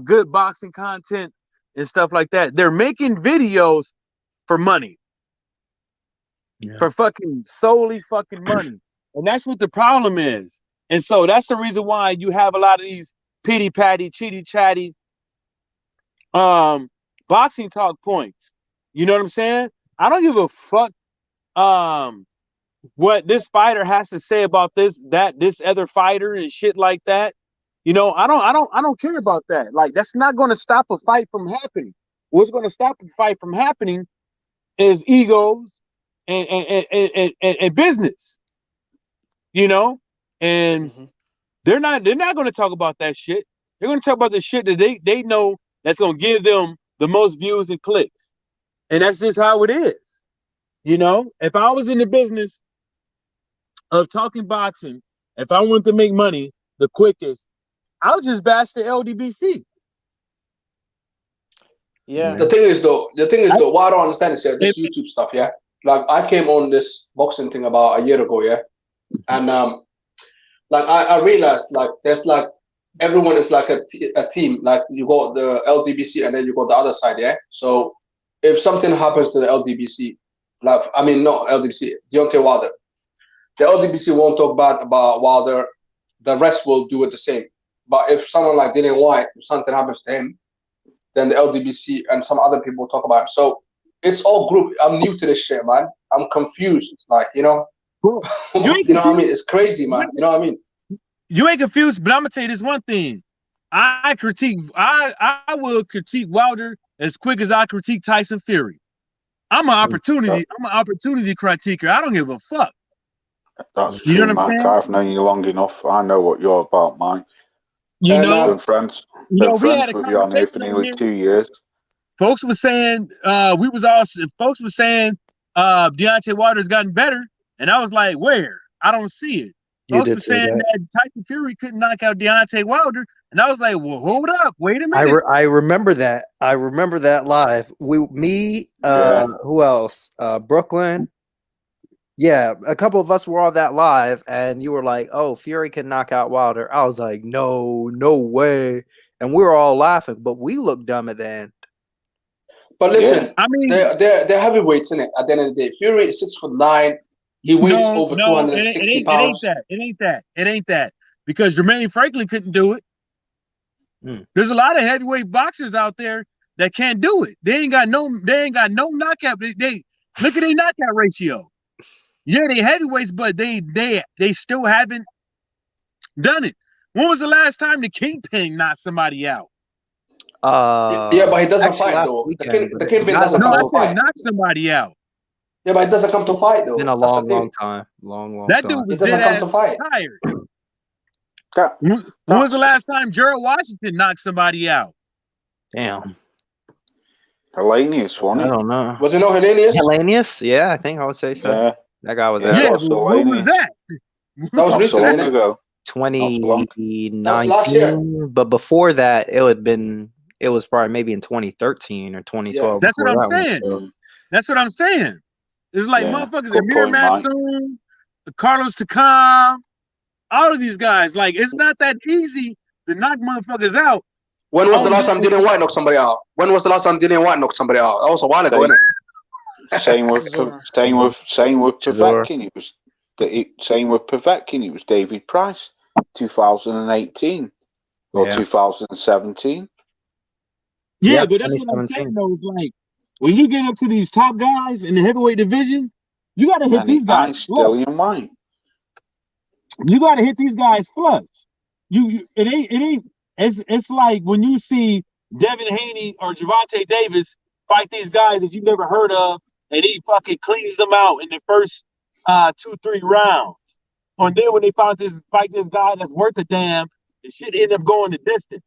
Speaker 4: good boxing content and stuff like that. They're making videos for money, for solely fucking money, and that's what the problem is. And so that's the reason why you have a lot of these pity patty, chitty chatty, boxing talk points. You know what I'm saying? I don't give a fuck what this fighter has to say about this other fighter and shit like that. I don't care about that. Like, that's not going to stop a fight from happening. What's going to stop a fight from happening is egos and business. And they're not going to talk about that shit. They're going to talk about the shit that they know that's going to give them the most views and clicks. And that's just how it is. If I was in the business of talking boxing, if I wanted to make money the quickest, I would just bash the LDBC.
Speaker 3: Yeah.
Speaker 5: The thing is though, what I don't understand is this YouTube stuff, yeah? Like, I came on this boxing thing about a year ago, yeah? And like I realized, like, there's like everyone is like a team. Like you got the LDBC and then you got the other side, yeah. So if something happens to the LDBC, like I mean not LDBC, Deontay Wilder, the LDBC won't talk bad about Wilder. The rest will do it the same. But if someone like Dillian White, if something happens to him, then the LDBC and some other people talk about him. So it's all group. I'm new to this shit, man. I'm confused. Like, you know,
Speaker 4: Cool.
Speaker 5: you know what I mean? It's crazy, man. You know what I mean?
Speaker 4: You ain't confused, but I'm gonna tell you this one thing. I will critique Wilder as quick as I critique Tyson Fury. I'm an opportunity critiquer. I don't give a fuck.
Speaker 2: That's
Speaker 4: You
Speaker 2: true,
Speaker 4: know what I'm
Speaker 2: Mike.
Speaker 4: saying?
Speaker 2: I've known you long enough. I know what you're about, Mike.
Speaker 4: You know,
Speaker 2: Been friends.
Speaker 4: we
Speaker 2: Been
Speaker 4: had
Speaker 2: friends
Speaker 4: a
Speaker 2: with you on here for
Speaker 4: conversation
Speaker 2: nearly
Speaker 4: here.
Speaker 2: 2 years.
Speaker 4: Folks were saying Deontay Wilder's gotten better, and I was like, where? I don't see it. Folks were saying that Tyson Fury couldn't knock out Deontay Wilder, and I was like, well, hold up, wait a minute.
Speaker 1: I remember that. I remember that live. Who else? Brooklyn. Yeah, a couple of us were on that live, and you were like, "Oh, Fury can knock out Wilder." I was like, "No, no way!" And we were all laughing, but we looked dumb at the end.
Speaker 5: But listen,
Speaker 4: I mean,
Speaker 5: they're heavyweights, innit? At the end of the day, Fury is 6'9". He weighs over 260 pounds.
Speaker 4: It ain't that. Because Jermaine Franklin couldn't do it. There's a lot of heavyweight boxers out there that can't do it. They ain't got no knockout. They look at their knockout ratio. Yeah, they heavyweights, but they still haven't done it. When was the last time the Kingpin knocked somebody out?
Speaker 5: Yeah, but he doesn't fight though. The Kingpin doesn't come to fight.
Speaker 4: No, I said knock somebody out.
Speaker 5: Yeah, but it doesn't come to fight though.
Speaker 1: It's been a long time.
Speaker 4: That dude was dead ass tired. When was the last time Gerald Washington knocked somebody out?
Speaker 1: Damn.
Speaker 2: Helenius won it.
Speaker 1: I don't know.
Speaker 5: Was it no Helenius?
Speaker 1: Helenius? Yeah, I think I would say so.
Speaker 2: Yeah.
Speaker 1: That guy was
Speaker 2: Yeah,
Speaker 1: there.
Speaker 4: Yeah, when was that?
Speaker 5: That was recently
Speaker 2: ago.
Speaker 1: 2019. But before that, it was probably maybe in 2013 or 2012.
Speaker 4: That's what I'm saying. That's what I'm saying. It's like motherfuckers, Amir Matsoon, Carlos Takam, all of these guys. Like, it's not that easy to knock motherfuckers out.
Speaker 5: When was the last time Dillian White knocked somebody out? When was the last time Dillian White knocked somebody out? That was a while ago, isn't it?
Speaker 2: Same with Povetkin. Same with Povetkin. It was David Price, 2018 or 2017.
Speaker 4: Yeah, but that's what I'm saying though. Is like when you get up to these top guys in the heavyweight division, you got to hit these guys.
Speaker 2: Dillian White.
Speaker 4: You got to hit these guys flush. It ain't. It's like when you see Devin Haney or Gervonta Davis fight these guys that you never heard of, and he fucking cleans them out in the first 2-3 rounds. And then when they fight this guy that's worth a damn, the shit end up going the distance.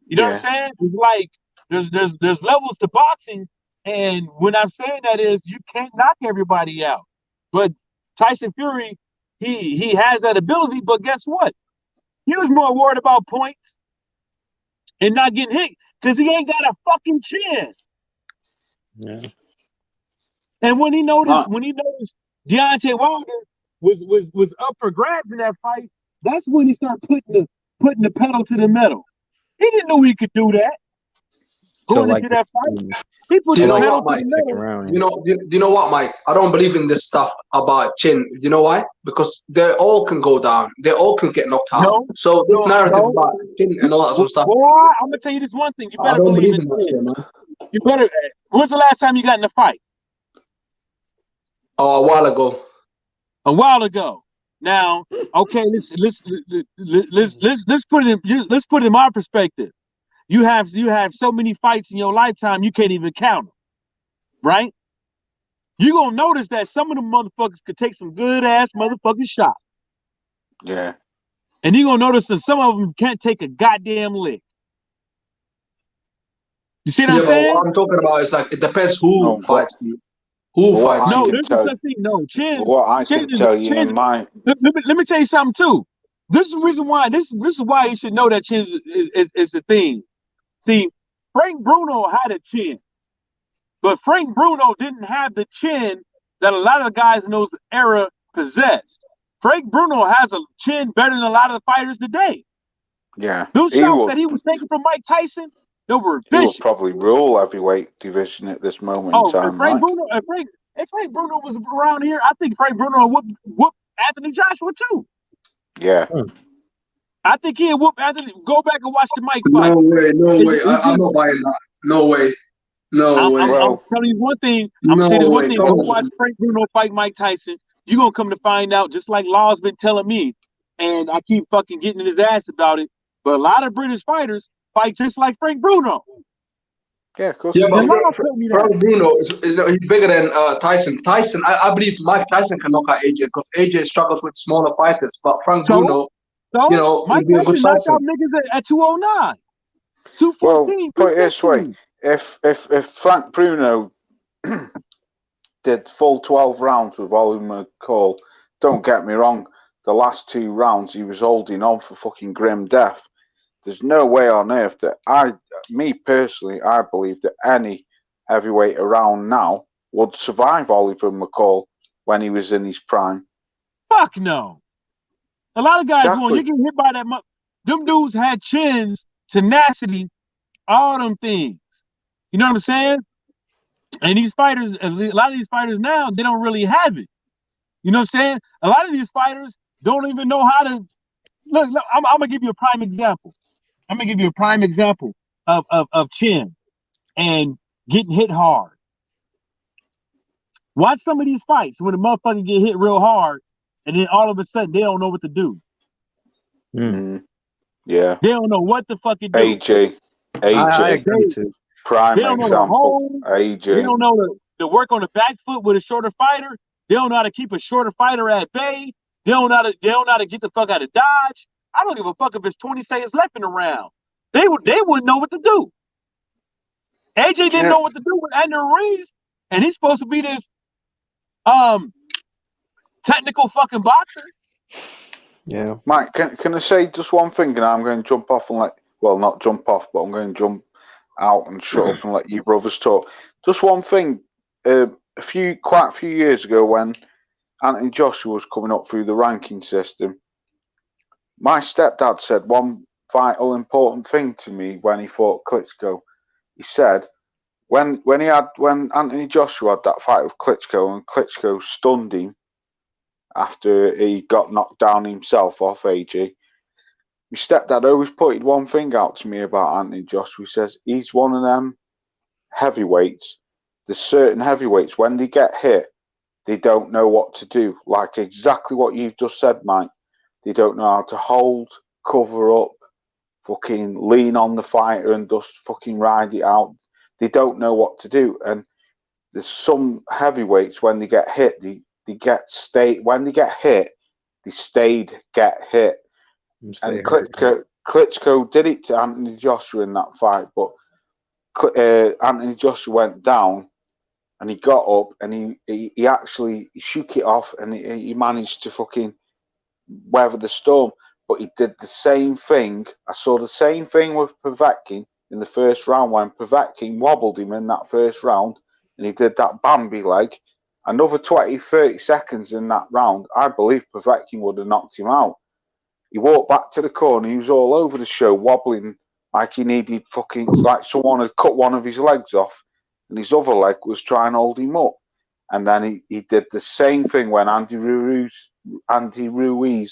Speaker 4: You know what I'm saying? It's like there's levels to boxing, and when I'm saying that is you can't knock everybody out. But Tyson Fury, he has that ability, but guess what? He was more worried about points and not getting hit because he ain't got a fucking chin.
Speaker 1: Yeah.
Speaker 4: And when he noticed Deontay Wilder was up for grabs in that fight, that's when he started putting the pedal to the metal. He didn't know he could do that. Going into that fight, he put the pedal to the metal.
Speaker 5: You know what, Mike? I don't believe in this stuff about chin. You know why? Because they all can go down. They all can get knocked out. So this narrative about chin and all that sort of stuff.
Speaker 4: Boy, I'm gonna tell you this one thing. You better believe in that shit, man. You better. When's the last time you got in a fight?
Speaker 5: Oh, a while ago.
Speaker 4: A while ago. Now, okay, let's put it in my perspective. You have so many fights in your lifetime you can't even count them, right? You're gonna notice that some of them motherfuckers could take some good ass motherfucking shots.
Speaker 2: Yeah.
Speaker 4: And you're gonna notice that some of them can't take a goddamn lick. You see what I'm saying?
Speaker 5: What I'm talking about is like it depends who fights you. Who fights you?
Speaker 4: No, there's no such thing. No, Chin.
Speaker 2: What I can tell you in my
Speaker 4: let me tell you something too. This is the reason why this is why you should know that chin is the thing. See, Frank Bruno had a chin, but Frank Bruno didn't have the chin that a lot of the guys in those era possessed. Frank Bruno has a chin better than a lot of the fighters today.
Speaker 2: Yeah.
Speaker 4: Those shots that he was taking from Mike Tyson, they were vicious.
Speaker 2: He would probably rule heavyweight division at this moment in time.
Speaker 4: Frank Bruno, if Frank Bruno was around here, I think Frank Bruno would whoop Anthony Joshua too.
Speaker 2: Yeah.
Speaker 4: I think he'd whoop Anthony. Go back and watch the Mike fight.
Speaker 5: No way. I'm not buying that. No way.
Speaker 4: I'm telling you one thing. I'm gonna say this one thing. Go watch Frank Bruno fight Mike Tyson. You're gonna come to find out, just like Law's been telling me, and I keep fucking getting in his ass about it. But a lot of British fighters fight just like Frank Bruno.
Speaker 2: Yeah, of course.
Speaker 5: Yeah, but Frank Bruno is he's bigger than Tyson. I believe Mike Tyson can knock out AJ because AJ struggles with smaller fighters. But Frank Bruno, you know,
Speaker 4: Mike Tyson knocked out niggas at 209, 214.
Speaker 2: Well, put it this way: if Frank Bruno did full 12 rounds with Oliver McCall, don't get me wrong, the last 2 rounds he was holding on for fucking grim death. There's no way on earth that me personally, I believe that any heavyweight around now would survive Oliver McCall when he was in his prime.
Speaker 4: Fuck no. A lot of guys going, you get hit by that. Them dudes had chins, tenacity, all them things. You know what I'm saying? And these fighters, a lot of these fighters now, they don't really have it. You know what I'm saying? A lot of these fighters don't even know how to look. I'm gonna give you a prime example. I'm gonna give you a prime example of chin and getting hit hard. Watch some of these fights when the motherfucker get hit real hard, and then all of a sudden they don't know what to do.
Speaker 2: Yeah,
Speaker 4: they don't know what the fuck to do.
Speaker 2: AJ,
Speaker 1: I agree too.
Speaker 2: Prime
Speaker 4: they don't
Speaker 2: example.
Speaker 4: Know the
Speaker 2: AJ.
Speaker 4: They don't know to work on the back foot with a shorter fighter. They don't know how to keep a shorter fighter at bay. They don't know how to get the fuck out of dodge. I don't give a fuck if it's 20 seconds left in the round. They wouldn't know what to do. AJ didn't know what to do with Andrew Reeves, and he's supposed to be this technical fucking boxer.
Speaker 2: Yeah. Mike, can I say just one thing, and I'm going to jump off and not jump off, but I'm going to jump out and shut up and let you brothers talk. Just one thing. Quite a few years ago, when Anthony Joshua was coming up through the ranking system, my stepdad said one vital important thing to me when he fought Klitschko. He said when Anthony Joshua had that fight with Klitschko and Klitschko stunned him after he got knocked down himself off AJ, my stepdad always pointed one thing out to me about Anthony Joshua. He says he's one of them heavyweights. There's certain heavyweights, when they get hit, they don't know what to do. Like exactly what you've just said, Mike. They don't know how to hold, cover up, fucking lean on the fighter and just fucking ride it out. They don't know what to do. And there's some heavyweights, when they get hit, when they get hit, they get hit. And Klitschko did it to Anthony Joshua in that fight, but Anthony Joshua went down and he got up and he actually shook it off and he managed to fucking weather the storm. But he did the same thing. I saw the same thing with Povetkin in the first round when Povetkin wobbled him in that first round and he did that Bambi leg. Another 20-30 seconds in that round, I believe Povetkin would have knocked him out. He walked back to the corner. He was all over the show, wobbling like he needed fucking, like someone had cut one of his legs off and his other leg was trying to hold him up. And then he did the same thing when Andy Ruiz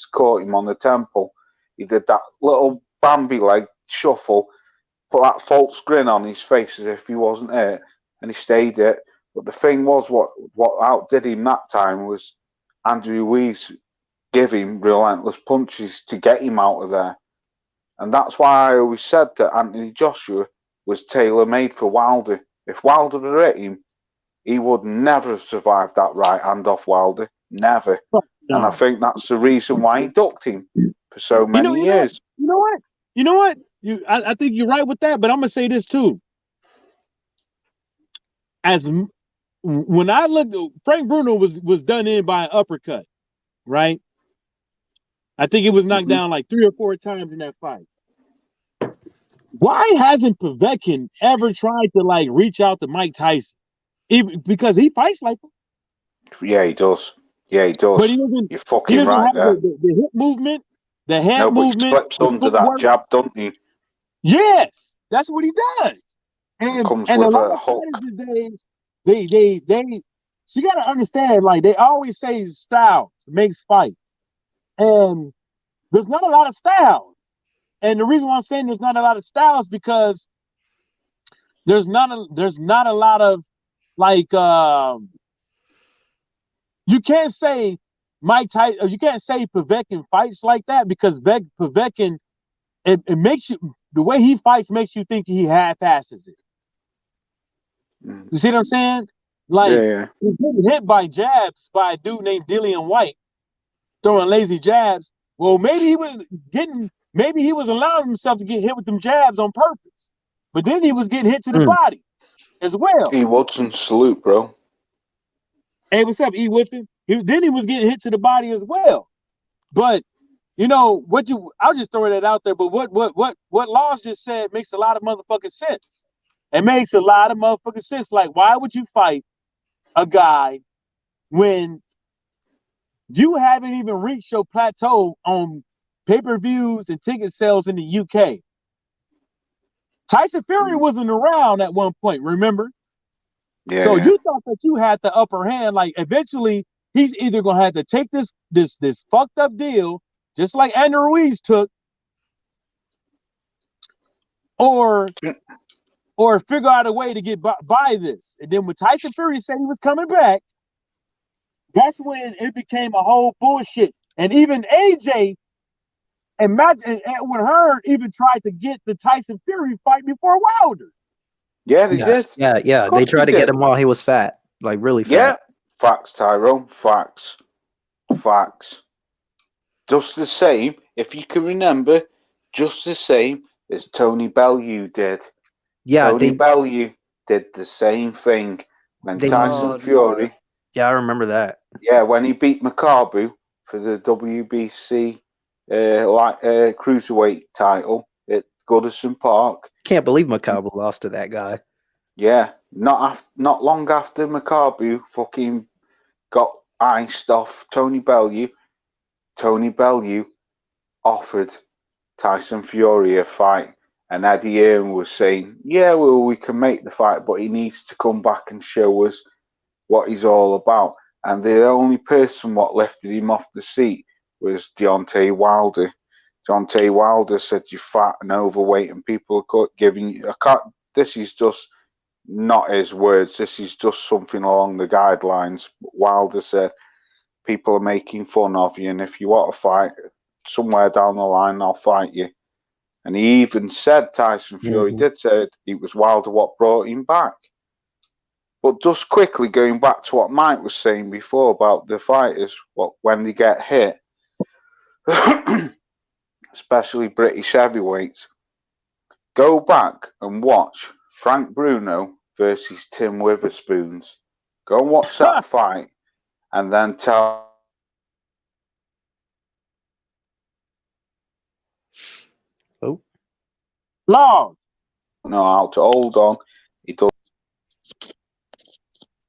Speaker 2: caught him on the temple. He did that little Bambi leg shuffle, put that false grin on his face as if he wasn't hurt, and he stayed it. But the thing was, what outdid him that time was Andrew Ruiz give him relentless punches to get him out of there. And that's why I always said that Anthony Joshua was tailor-made for Wilder. If Wilder had hit him, he would never have survived that right hand off Wilder. Never. No. And I think that's the reason why he ducked him for so many years.
Speaker 4: You know what? I think you're right with that, but I'm going to say this too. When I looked, Frank Bruno was done in by an uppercut, right? I think it was knocked down like 3 or 4 times in that fight. Why hasn't Povetkin ever tried to like reach out to Mike Tyson? Because he fights like him.
Speaker 2: Yeah, he does. But he doesn't, you're fucking right there.
Speaker 4: The hip movement, The hand
Speaker 2: No, but he
Speaker 4: movement.
Speaker 2: slips under that jab, don't he?
Speaker 4: Yes, that's what he does.
Speaker 2: It comes
Speaker 4: And
Speaker 2: with
Speaker 4: a lot
Speaker 2: a
Speaker 4: of
Speaker 2: hook.
Speaker 4: fighters these days, they. So you got to understand, like they always say, style makes fight, and there's not a lot of styles. And the reason why I'm saying there's not a lot of styles because there's not a lot of like you can't say Mike Tyson, or you can't say Povetkin fights like that because Povetkin, it makes you, the way he fights makes you think he half-asses it. You see what I'm saying? Like,
Speaker 2: Yeah.
Speaker 4: he's getting hit by jabs by a dude named Dillian White, throwing lazy jabs. Well, maybe he was allowing himself to get hit with them jabs on purpose. But then he was getting hit to the body as well.
Speaker 2: E. Woodson, salute, bro.
Speaker 4: Hey, what's up, E. Woodson? Then he was getting hit to the body as well. But you know I'll just throw that out there. But what Laws just said makes a lot of motherfucking sense. It makes a lot of motherfucking sense. Like, why would you fight a guy when you haven't even reached your plateau on pay-per-views and ticket sales in the UK? Tyson Fury wasn't around at one point, remember?
Speaker 2: Yeah.
Speaker 4: So you thought that you had the upper hand. Like, eventually he's either gonna have to take this fucked up deal, just like Andrew Ruiz took, or figure out a way to get by this. And then when Tyson Fury said he was coming back, that's when it became a whole bullshit. And even AJ and Edwin Hearn even tried to get the Tyson Fury fight before Wilder.
Speaker 2: Yeah, they did.
Speaker 1: Yeah. They tried to get him while he was fat, like really fat.
Speaker 2: Yeah, facts, Tyrone. Facts. Just the same, if you can remember, just the same as Tony Bellew did.
Speaker 1: Yeah,
Speaker 2: Tony Bellew did the same thing when Tyson Fury.
Speaker 1: No. Yeah, I remember that.
Speaker 2: Yeah, when he beat Makabu for the WBC cruiserweight title at Goodison Park.
Speaker 1: Can't believe Makabu lost to that guy.
Speaker 2: Yeah, not long after Makabu fucking got iced off Tony Bellew. Tony Bellew offered Tyson Fury a fight, and Eddie Hearn was saying, yeah, well, we can make the fight, but he needs to come back and show us what he's all about. And the only person what lifted him off the seat was Deontay Wilder. Deontay Wilder said, you're fat and overweight, and people are giving you, this is just not his words, this is just something along the guidelines. Wilder said, people are making fun of you, and if you want to fight somewhere down the line, I'll fight you. And he even said, Tyson Fury did say it was Wilder what brought him back. But just quickly going back to what Mike was saying before about the fighters, when they get hit, especially British heavyweights, go back and watch Frank Bruno versus Tim Witherspoons. Go and watch that fight, and then tell.
Speaker 1: Oh,
Speaker 4: Law.
Speaker 2: No, how to hold on. He does.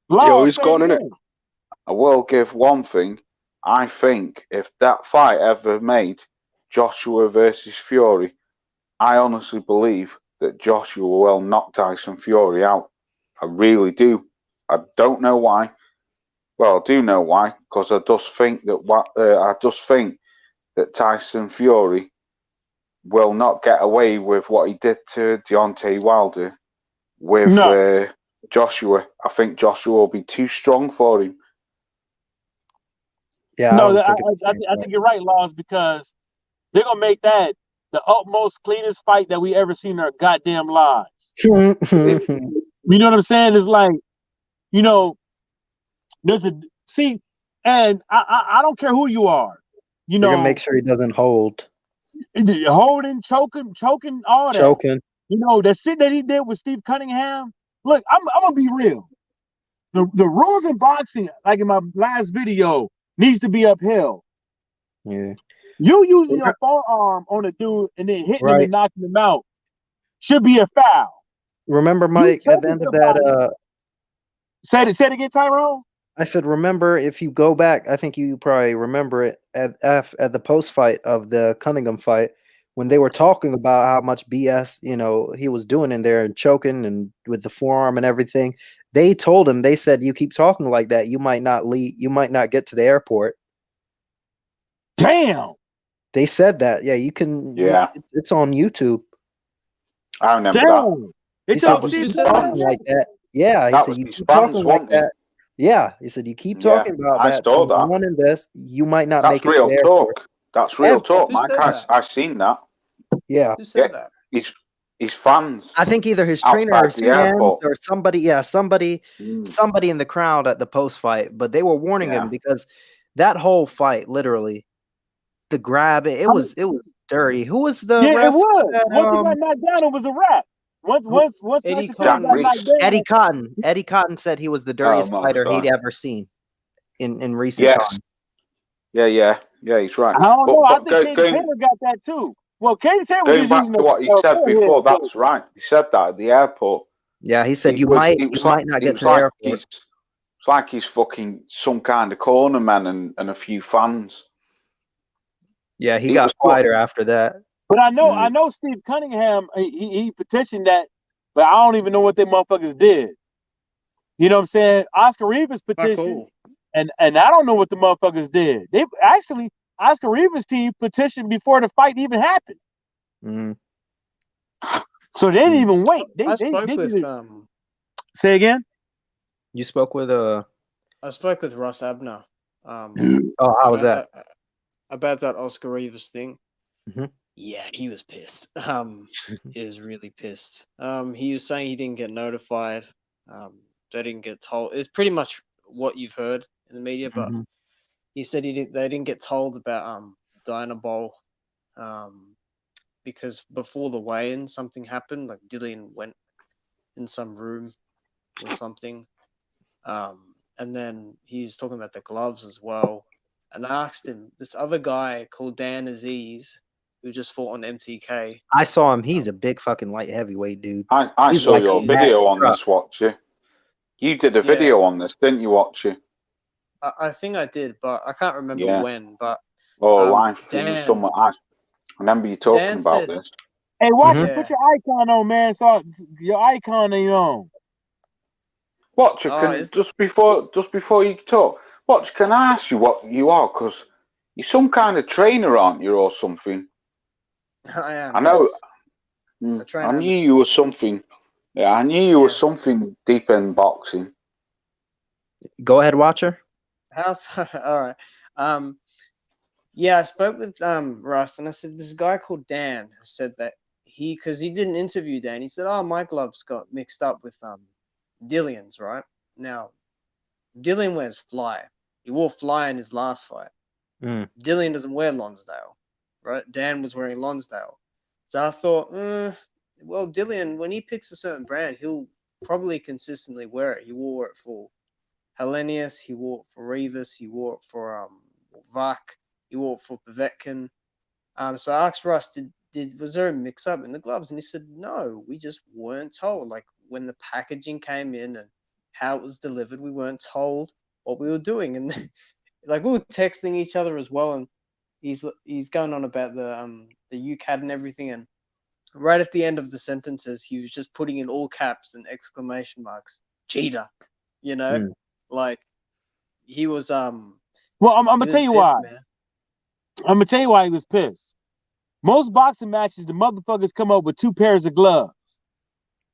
Speaker 5: Yo, he's gone, innit?
Speaker 2: I will give one thing. I think if that fight ever made Joshua versus Fury, I honestly believe that Joshua will knock Tyson Fury out. I really do. I don't know why. Well, I do know why, because I just think that Tyson Fury will not get away with what he did to Deontay Wilder with Joshua. I think Joshua will be too strong for him.
Speaker 1: Yeah,
Speaker 4: no, I think you're right, Laws, because they're gonna make that the utmost cleanest fight that we ever seen in our goddamn lives. You know what I'm saying? It's like, you know, and I don't care who you are. You know,
Speaker 1: they're gonna make sure he doesn't hold.
Speaker 4: Holding, choking, all that.
Speaker 1: Choking.
Speaker 4: You know, that shit that he did with Steve Cunningham. Look, I'm gonna be real. The rules in boxing, like in my last video, needs to be upheld.
Speaker 1: Yeah.
Speaker 4: You using your forearm on a dude and then hitting him and knocking him out should be a foul.
Speaker 1: Remember, Mike, at the end of that
Speaker 4: say it again, Tyrone.
Speaker 1: I said, remember, if you go back, I think you probably remember it. at the post fight of the Cunningham fight, when they were talking about how much BS he was doing in there and choking and with the forearm and everything, they told him, they said, "You keep talking like that, you might not leave, you might not get to the airport."
Speaker 4: Damn.
Speaker 1: They said that. Yeah, you can.
Speaker 2: Yeah.
Speaker 1: It's on YouTube.
Speaker 2: I remember that.
Speaker 4: Damn.
Speaker 1: He
Speaker 4: It's
Speaker 1: said,
Speaker 4: all
Speaker 1: "You
Speaker 4: Steve
Speaker 1: keep
Speaker 3: said
Speaker 1: talking
Speaker 3: that?
Speaker 1: like that." Yeah, he
Speaker 2: That
Speaker 1: said,
Speaker 2: was
Speaker 1: "You
Speaker 2: his
Speaker 1: keep
Speaker 2: fans,
Speaker 1: talking like
Speaker 2: wasn't it?
Speaker 1: that." Yeah, he said, "You keep
Speaker 2: Yeah,
Speaker 1: talking about
Speaker 2: I
Speaker 1: that
Speaker 2: saw
Speaker 1: from
Speaker 2: that.
Speaker 1: one and this, you might not
Speaker 2: That's
Speaker 1: make it to
Speaker 2: real
Speaker 1: the airport."
Speaker 2: talk. That's real talk,
Speaker 3: Who
Speaker 2: Mike.
Speaker 3: said that?
Speaker 2: I've seen that.
Speaker 1: Yeah,
Speaker 3: Who said
Speaker 2: Yeah,
Speaker 3: that?
Speaker 2: his fans
Speaker 1: I think either his trainer or
Speaker 2: outside
Speaker 1: his
Speaker 2: the
Speaker 1: fans
Speaker 2: airport.
Speaker 1: or somebody. Yeah,
Speaker 2: Mm,
Speaker 1: somebody in the crowd at the post fight, but they were warning him
Speaker 2: yeah.
Speaker 1: because that whole fight, literally, the grab,
Speaker 4: I mean,
Speaker 1: it was dirty. Who was the
Speaker 4: yeah, it
Speaker 1: ref
Speaker 4: was.
Speaker 1: that
Speaker 4: Once he got knocked down, it was a wrap.
Speaker 1: who,
Speaker 4: Once
Speaker 3: Eddie
Speaker 4: Tyson Fury
Speaker 2: Jack
Speaker 4: got
Speaker 3: Cotton.
Speaker 4: knocked
Speaker 2: Reese.
Speaker 1: Eddie
Speaker 4: down,
Speaker 1: Cotton? Eddie Cotton said he was the
Speaker 2: Oh,
Speaker 1: dirtiest fighter he'd
Speaker 2: sorry.
Speaker 1: ever seen in recent
Speaker 2: Yes.
Speaker 1: times.
Speaker 2: Yeah. He's right.
Speaker 4: I don't know. I
Speaker 2: But
Speaker 4: think Katie Taylor got that too. Well, Katie Taylor was
Speaker 2: going
Speaker 4: just
Speaker 2: back
Speaker 4: using
Speaker 2: to what he
Speaker 4: a
Speaker 2: said
Speaker 4: forehead,
Speaker 2: before,
Speaker 4: but
Speaker 2: that's right. He said that at the airport.
Speaker 1: Yeah, he said
Speaker 2: It
Speaker 1: you
Speaker 2: was
Speaker 1: might not get to the airport.
Speaker 2: it's like he's fucking some kind of corner man and a few fans.
Speaker 1: Yeah, he
Speaker 2: It
Speaker 1: got
Speaker 2: was
Speaker 1: quieter after that.
Speaker 4: but I know Steve Cunningham. He petitioned that, but I don't even know what they motherfuckers did. You know what I'm saying? Oscar Rivas
Speaker 3: Fuck
Speaker 4: petitioned,
Speaker 3: all.
Speaker 4: and I don't know what the motherfuckers did. They actually Oscar Rivas' team petitioned before the fight even happened,
Speaker 1: Mhm.
Speaker 4: so they didn't even wait.
Speaker 3: I
Speaker 4: They
Speaker 3: spoke
Speaker 4: did
Speaker 3: with
Speaker 4: it. Say again.
Speaker 1: You spoke with
Speaker 3: Russ Abner.
Speaker 1: oh, how was that?
Speaker 3: About that Oscar Rivas thing.
Speaker 1: Mhm.
Speaker 3: Yeah, he was pissed. He was really pissed. He was saying he didn't get notified. They didn't get told. It's pretty much what you've heard in the media, but
Speaker 1: Mhm.
Speaker 3: he said they didn't get told about Dynabol, because before the weigh-in something happened. Like Dillian went in some room or something, and then he was talking about the gloves as well. And I asked him, this other guy called Dan Aziz, who just fought on MTK.
Speaker 1: I saw him. He's a big fucking light heavyweight dude.
Speaker 2: I
Speaker 1: He's
Speaker 2: saw
Speaker 1: like
Speaker 2: your
Speaker 1: a Mack
Speaker 2: video on
Speaker 1: truck.
Speaker 2: this, Watcher. You did a video on this, didn't you, Watcher?
Speaker 3: I think I did, but I can't remember when. But
Speaker 2: live stream
Speaker 3: Dan,
Speaker 2: somewhere. I remember you talking
Speaker 3: Dan
Speaker 2: about
Speaker 3: said,
Speaker 2: this.
Speaker 4: Hey, watch
Speaker 1: Mhm.
Speaker 4: it. Put your icon on, man. So your icon ain't on.
Speaker 2: Watcher,
Speaker 3: Oh,
Speaker 2: just before you talk, Watcher, can I ask you what you are? Because you're some kind of trainer, aren't you, or something?
Speaker 3: I am.
Speaker 2: I know.
Speaker 3: Yes.
Speaker 2: I knew you were something. Yeah, I knew you were something deep in boxing.
Speaker 1: Go ahead, Watcher.
Speaker 3: All right. Yeah, I spoke with Russ, and I said this guy called Dan has said that because he did an interview, Dan. He said, "Oh, my gloves got mixed up with Dillian's, right?" Now, Dillian wears Fly. He wore Fly in his last fight. Dillian doesn't wear Lonsdale, right? Dan was wearing Lonsdale. So I thought, well, Dillian, when he picks a certain brand, he'll probably consistently wear it. He wore it for Hellenius, he wore it for Rivas, he wore it for Vak, he wore it for Povetkin. So I asked Russ, was there a mix up in the gloves? And he said, no, we just weren't told. Like when the packaging came in and how it was delivered, we weren't told what we were doing. And like we were texting each other as well. And he's going on about the UCAD and everything. And right at the end of the sentences, he was just putting in all caps and exclamation marks, cheater, like he was
Speaker 4: Well, I'm gonna tell you
Speaker 3: pissed,
Speaker 4: why.
Speaker 3: man.
Speaker 4: I'm gonna tell you why he was pissed. Most boxing matches, the motherfuckers come up with 2 pairs of gloves,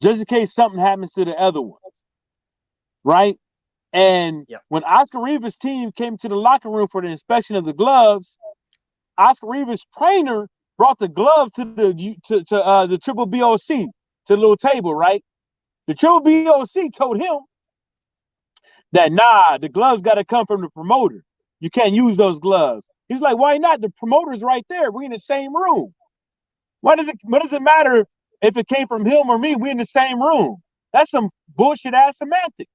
Speaker 4: just in case something happens to the other one, right? And when Oscar Rivas' team came to the locker room for the inspection of the gloves, Oscar Rivas' trainer brought the glove to the triple BOC, to the little table, right? The triple BOC told him that the gloves got to come from the promoter. You can't use those gloves. He's like, why not? The promoter's right there. We're in the same room. What does it matter if it came from him or me? We're in the same room. That's some bullshit ass semantics.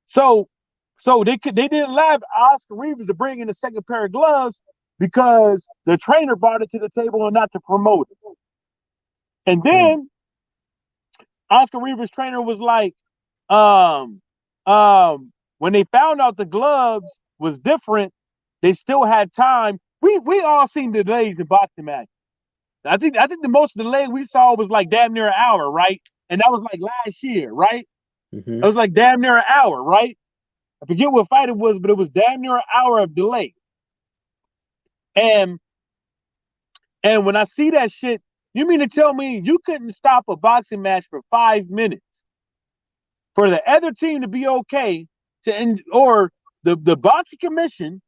Speaker 4: So they didn't allow Oscar Rivas to bring in a second pair of gloves because the trainer brought it to the table and not the promoter. And then Oscar Rivas' trainer was like, when they found out the gloves was different, they still had time. We all seen delays in boxing matches. I think the most delay we saw was like damn near an hour, right? And that was like last year, right?
Speaker 1: Mm-hmm.
Speaker 4: It was like damn near an hour, right? I forget what fight it was, but it was damn near an hour of delay. And when I see that shit, you mean to tell me you couldn't stop a boxing match for 5 minutes for the other team to be okay to end, or the boxing commission,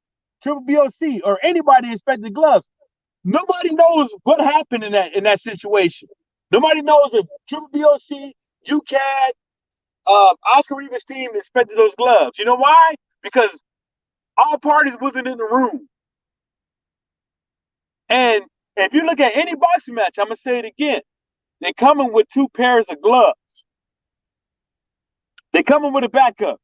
Speaker 4: Triple BOC, or anybody inspected gloves? Nobody knows what happened in that situation. Nobody knows if Triple BOC, UCAD, Oscar Rivas' team inspected those gloves. You know why? Because all parties wasn't in the room. And if you look at any boxing match, I'm gonna say it again. They coming with 2 pairs of gloves. They coming with a backup,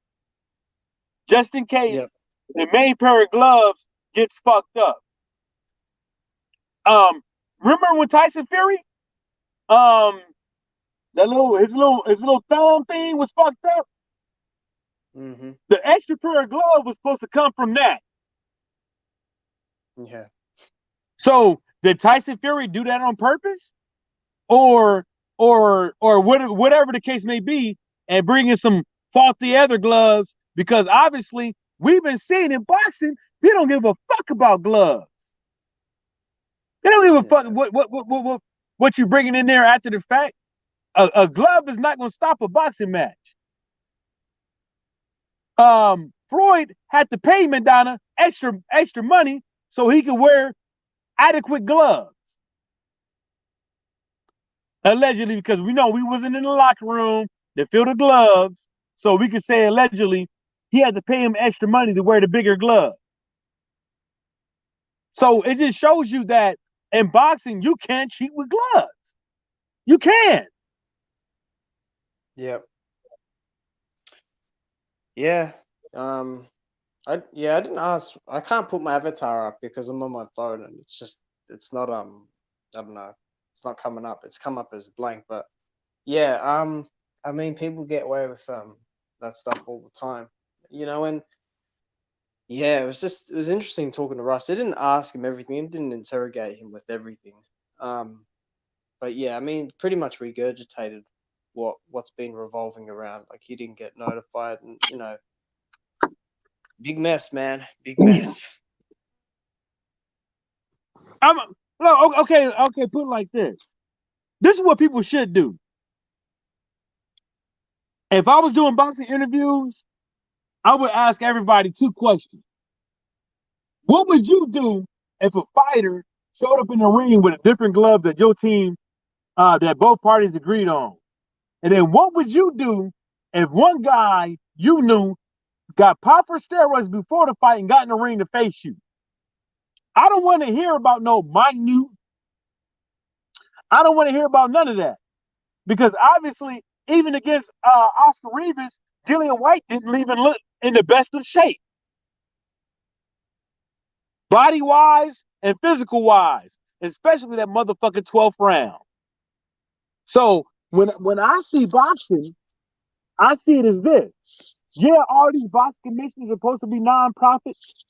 Speaker 4: just in case the main pair of gloves gets fucked up. Remember when Tyson Fury, his little thumb thing was fucked up?
Speaker 3: Mm-hmm.
Speaker 4: The extra pair of gloves was supposed to come from that.
Speaker 3: Yeah.
Speaker 4: So did Tyson Fury do that on purpose, or whatever the case may be, and bring in some faulty other gloves? Because obviously we've been seeing in boxing, they don't give a fuck about gloves. They don't give a fuck what you bringing in there after the fact. A glove is not going to stop a boxing match. Floyd had to pay Maidana extra money so he could wear adequate gloves. Allegedly, because we know we wasn't in the locker room to fill the gloves, so we could say allegedly he had to pay him extra money to wear the bigger glove. So it just shows you that in boxing you can't cheat with gloves. You can't.
Speaker 3: Yep. Yeah. I didn't ask. I can't put my avatar up because I'm on my phone and it's not I don't know. It's not coming up. It's come up as blank. But yeah. I mean, people get away with that stuff all the time. And yeah, it was interesting talking to Russ. I didn't ask him everything. I didn't interrogate him with everything. But yeah, I mean, pretty much regurgitated what's been revolving around. Like he didn't get notified, and big mess, man. Big mess.
Speaker 4: Okay, put it like this. This is what people should do. If I was doing boxing interviews, I would ask everybody 2 questions. What would you do if a fighter showed up in the ring with a different glove that your team, that both parties agreed on? And then what would you do if one guy you knew got popped for steroids before the fight and got in the ring to face you? I don't want to hear about no minute. I don't want to hear about none of that. Because obviously, even against Oscar Rivas, Dillian White didn't even look in the best of shape. Body-wise and physical-wise, especially that motherfucking 12th round. So when I see boxing, I see it as this. Yeah, all these boxing commissions are supposed to be non-profits.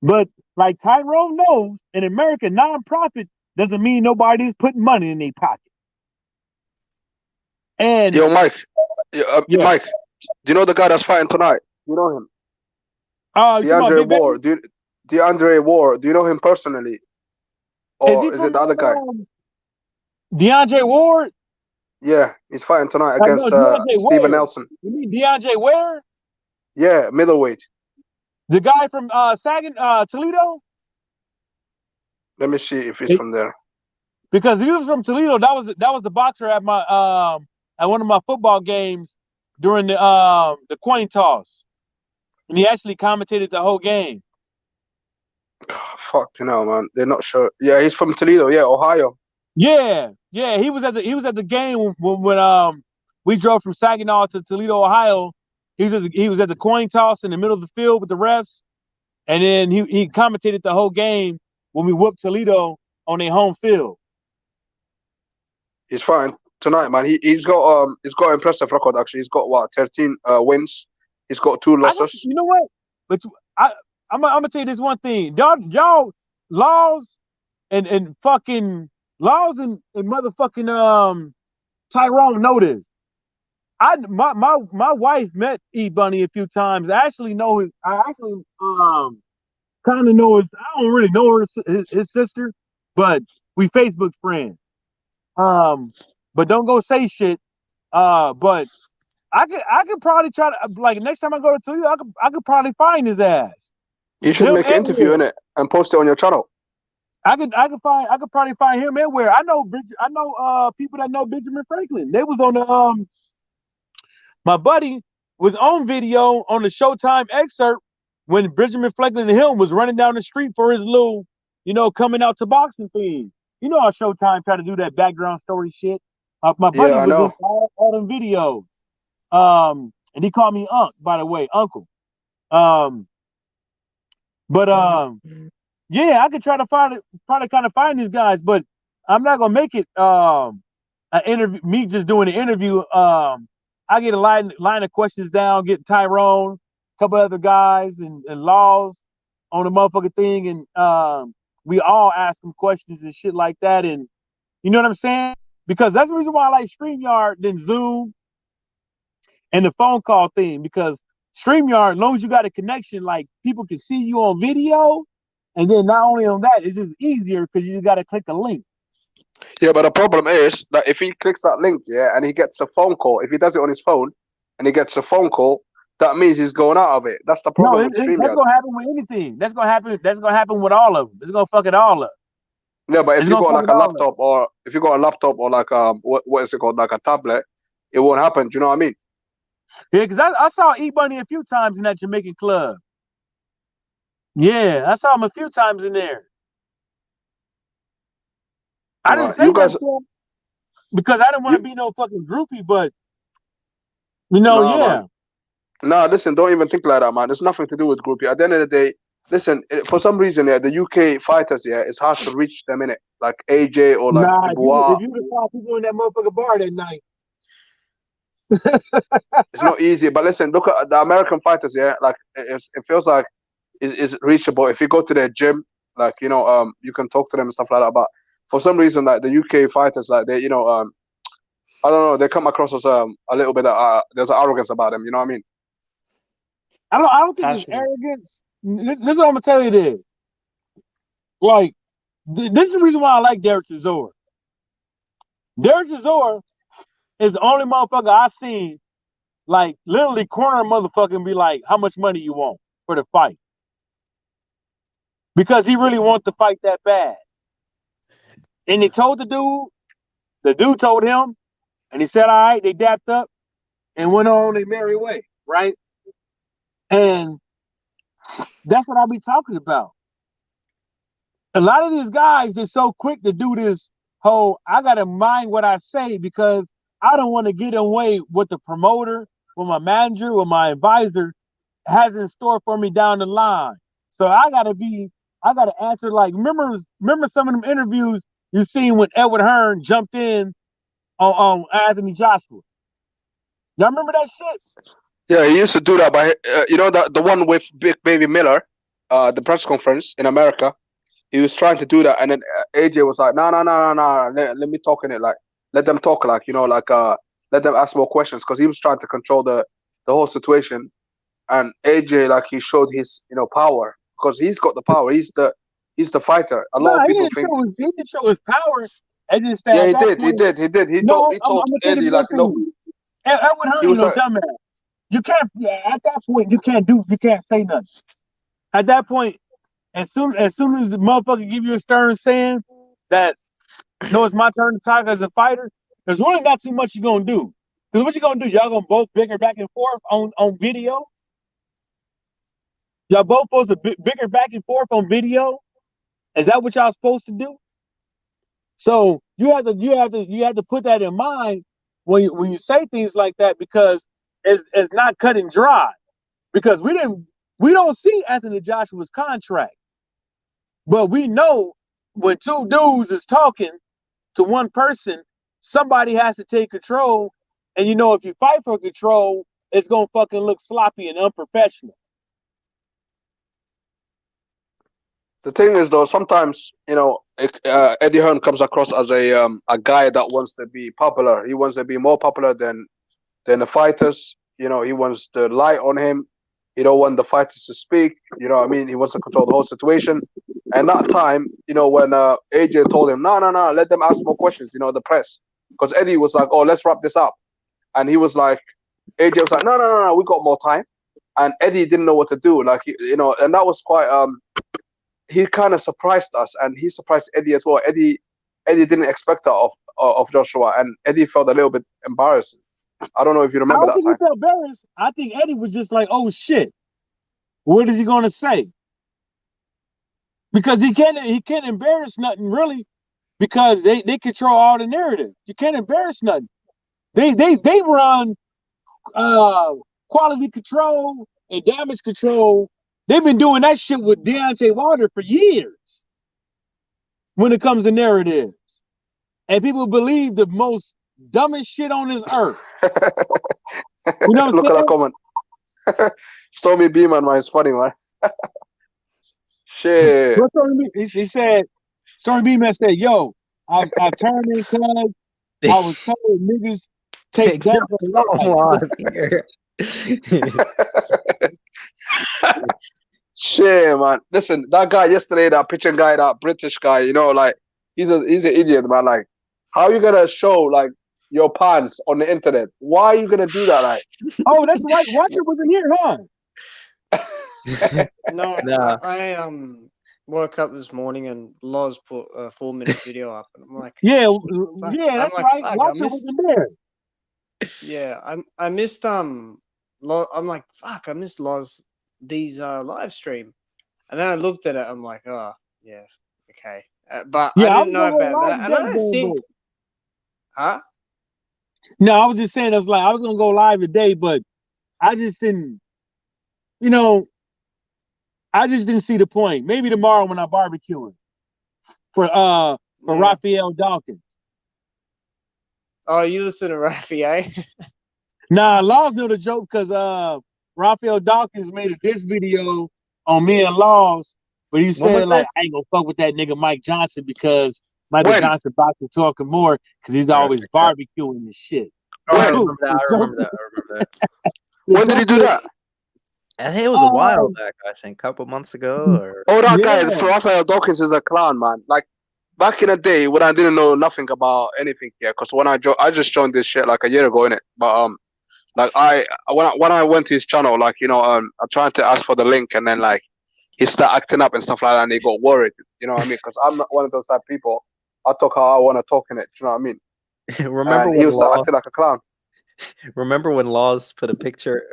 Speaker 4: But like Tyrone knows, in America, non-profit doesn't mean nobody's putting money in their pocket. And
Speaker 5: yo, Mike, Mike, do you know the guy that's fighting tonight? You know him? DeAndre Ward. DeAndre Ward. Do you know him personally, or is it the other guy?
Speaker 4: DeAndre Ward.
Speaker 5: Yeah, he's fighting tonight against Steven Nelson.
Speaker 4: You mean DeAndre Ware?
Speaker 5: Yeah, middleweight.
Speaker 4: The guy from Toledo?
Speaker 5: Let me see if he's from there.
Speaker 4: Because he was from Toledo. That was the boxer at my at one of my football games during the coin toss. And he actually commentated the whole game.
Speaker 5: Oh, fuck, man. They're not sure. Yeah, he's from Toledo. Yeah, Ohio.
Speaker 4: Yeah. He was at the game when we drove from Saginaw to Toledo, Ohio. He was at the coin toss in the middle of the field with the refs, and then he commentated the whole game when we whooped Toledo on their home field.
Speaker 5: He's fighting tonight, man. He's got impressive record actually. He's got 13 wins. He's got 2 losses.
Speaker 4: You know what? But I'm gonna tell you this one thing. Y'all laws and fucking laws and motherfucking Tyrone know this. My wife met E Bunny a few times. I actually kind of know his. I don't really know his sister, but we Facebook friends. But don't go say shit. But I could probably try to like next time I go to Toledo, I could probably find his ass.
Speaker 5: You should make an interview in it and post it on your channel.
Speaker 4: I could probably find him everywhere. I know people that know Benjamin Franklin. They was on the my buddy was on video on the Showtime excerpt when Benjamin Franklin and him was running down the street for his little, coming out to boxing thing. You know how Showtime tried to do that background story shit. My buddy was in all them videos. And he called me by the way, uncle. Yeah, I could try to find these guys, but I'm not gonna make it an interview. Me just doing an interview. I get a line of questions down, get Tyrone, a couple other guys, and Laws on the motherfucking thing, and we all ask them questions and shit like that, and you know what I'm saying? Because that's the reason why I like StreamYard than Zoom and the phone call thing. Because StreamYard, as long as you got a connection, like people can see you on video, and then not only on that, it's just easier because you just got to click a link.
Speaker 5: Yeah, but the problem is that if he clicks that link, and he gets a phone call, if he does it on his phone and he gets a phone call, that means he's going out of it. That's the problem with StreamYard.
Speaker 4: That's gonna happen with anything. That's gonna happen with all of them. It's gonna fuck it all up.
Speaker 5: No, but if you got like a laptop or if you got a laptop or like what is it called, like a tablet, it won't happen. Do you know what I mean?
Speaker 4: Yeah, because I saw E Bunny a few times in that Jamaican club. Yeah, I saw him a few times in there. I didn't say that because I didn't want to be no fucking groupie, but
Speaker 5: Man. No, listen, don't even think like that, man. It's nothing to do with groupie. At the end of the day, listen, for some reason, the UK fighters, it's hard to reach them in it, like AJ or like Dubois.
Speaker 4: If you just saw people in that motherfucking bar that night,
Speaker 5: it's not easy. But listen, look at the American fighters, like it feels like it's reachable if you go to their gym, like you can talk to them and stuff like that. But for some reason, like the UK fighters, like they, I don't know, they come across as a little bit there's arrogance about them. You know what I mean?
Speaker 4: I don't think it's arrogance. This is what I'm gonna tell you. This, like, this is the reason why I like Derek Chisora. Derek Chisora is the only motherfucker I seen, like, literally corner a motherfucker and be like, "How much money you want for the fight?" Because he really wants to fight that bad. And he told the dude told him, and he said, "All right." They dapped up and went on their merry way, right? And that's what I'll be talking about. A lot of these guys, they're so quick to do this whole, I got to mind what I say because I don't want to get away with the promoter, with my manager, with my advisor has in store for me down the line. So I got to answer like, remember some of them interviews you seen when Edward Hearn jumped in on Anthony Joshua? Y'all remember that shit?
Speaker 5: Yeah, he used to do that, but the one with Big Baby Miller, the press conference in America, he was trying to do that, and then AJ was like, no, let me talk in it, like let them talk, like let them ask more questions, because he was trying to control the whole situation, and AJ, like, he showed his power, because he's got the power, he's the fighter. A lot of people think
Speaker 4: he didn't show his power. He
Speaker 5: did. He told Eddie, like,
Speaker 4: Edward Hearn, dumbass. You can't. At that point, you can't say nothing. At that point, as soon as the motherfucker give you a stern saying that, no, it's my turn to talk as a fighter, there's really not too much you're gonna do. Because what you gonna do? Y'all gonna both bicker back and forth on video? Y'all both supposed to bicker back and forth on video? Is that what y'all supposed to do? So you have to put that in mind when you say things like that, because it's not cut and dry. Because we don't see Anthony Joshua's contract, but we know when two dudes is talking to one person, somebody has to take control. And if you fight for control, it's gonna fucking look sloppy and unprofessional.
Speaker 5: The thing is, though, sometimes Eddie Hearn comes across as a guy that wants to be popular. He wants to be more popular than the fighters. He wants the light on him. He don't want the fighters to speak. You know what I mean? He wants to control the whole situation. And that time, when AJ told him, no, let them ask more questions. The press, because Eddie was like, oh, let's wrap this up, and he was like, AJ was like, no, we got more time, and Eddie didn't know what to do. Like, and that was quite he kind of surprised us, and he surprised Eddie as well. Eddie didn't expect that of Joshua, and Eddie felt a little bit embarrassing. I don't know if you remember that time.
Speaker 4: I don't think he felt embarrassed. I think Eddie was just like, "Oh shit, what is he gonna say?" Because he can't embarrass nothing really, because they control all the narrative. You can't embarrass nothing. They run quality control and damage control. They've been doing that shit with Deontay Wilder for years when it comes to narratives. And people believe the most dumbest shit on this earth. You know what I'm
Speaker 5: Look
Speaker 4: saying?
Speaker 5: at that comment. Stormy Beeman, man, it's funny, man. Shit.
Speaker 4: He said, Stormy Beeman said, yo, I turned in because I was told niggas take that
Speaker 1: live here.
Speaker 5: Shit, man. Listen, that guy yesterday, that pitching guy, that British guy, like, he's an idiot, man. Like, how are you gonna show like your pants on the internet? Why are you gonna do that? Like,
Speaker 4: oh, that's right. Watcher wasn't here, huh?
Speaker 3: No, I woke up this morning and Loz put a 4-minute video up, and I'm like,
Speaker 4: yeah,
Speaker 3: like,
Speaker 4: that's right. Watcher wasn't there.
Speaker 3: Yeah, I missed I'm like, fuck, I missed Loz these live stream, and then I looked at it. I'm like, oh yeah, okay, but I didn't know about that, and I don't think, huh?
Speaker 4: No, I was just saying, I was gonna go live today, but I just didn't, I just didn't see the point. Maybe tomorrow when I'm barbecuing for Raphael Dawkins.
Speaker 3: Oh, you listen to Raphael?
Speaker 4: Nah, Laws know the joke because Raphael Dawkins made a diss video on me and Laws, but he said like, I ain't gonna fuck with that nigga Mike Johnson because Michael Johnson about to talking more because he's always barbecuing and shit.
Speaker 1: Oh, I remember that.
Speaker 5: When did he do that?
Speaker 1: I think it was a while back. I think a couple months ago. Or...
Speaker 5: Oh, that guy, Raphael Dawkins, is a clown, man. Like back in the day when I didn't know nothing about anything here, because when I just joined this shit like a year ago, innit? But like when I went to his channel, like I tried to ask for the link, and then like he started acting up and stuff like that, and they got worried. You know what I mean? Because I'm not one of those type of people. I talk how I want to talk in it. You know what I mean?
Speaker 1: Remember
Speaker 5: when he was acting like a clown.
Speaker 1: Remember when Laws put a picture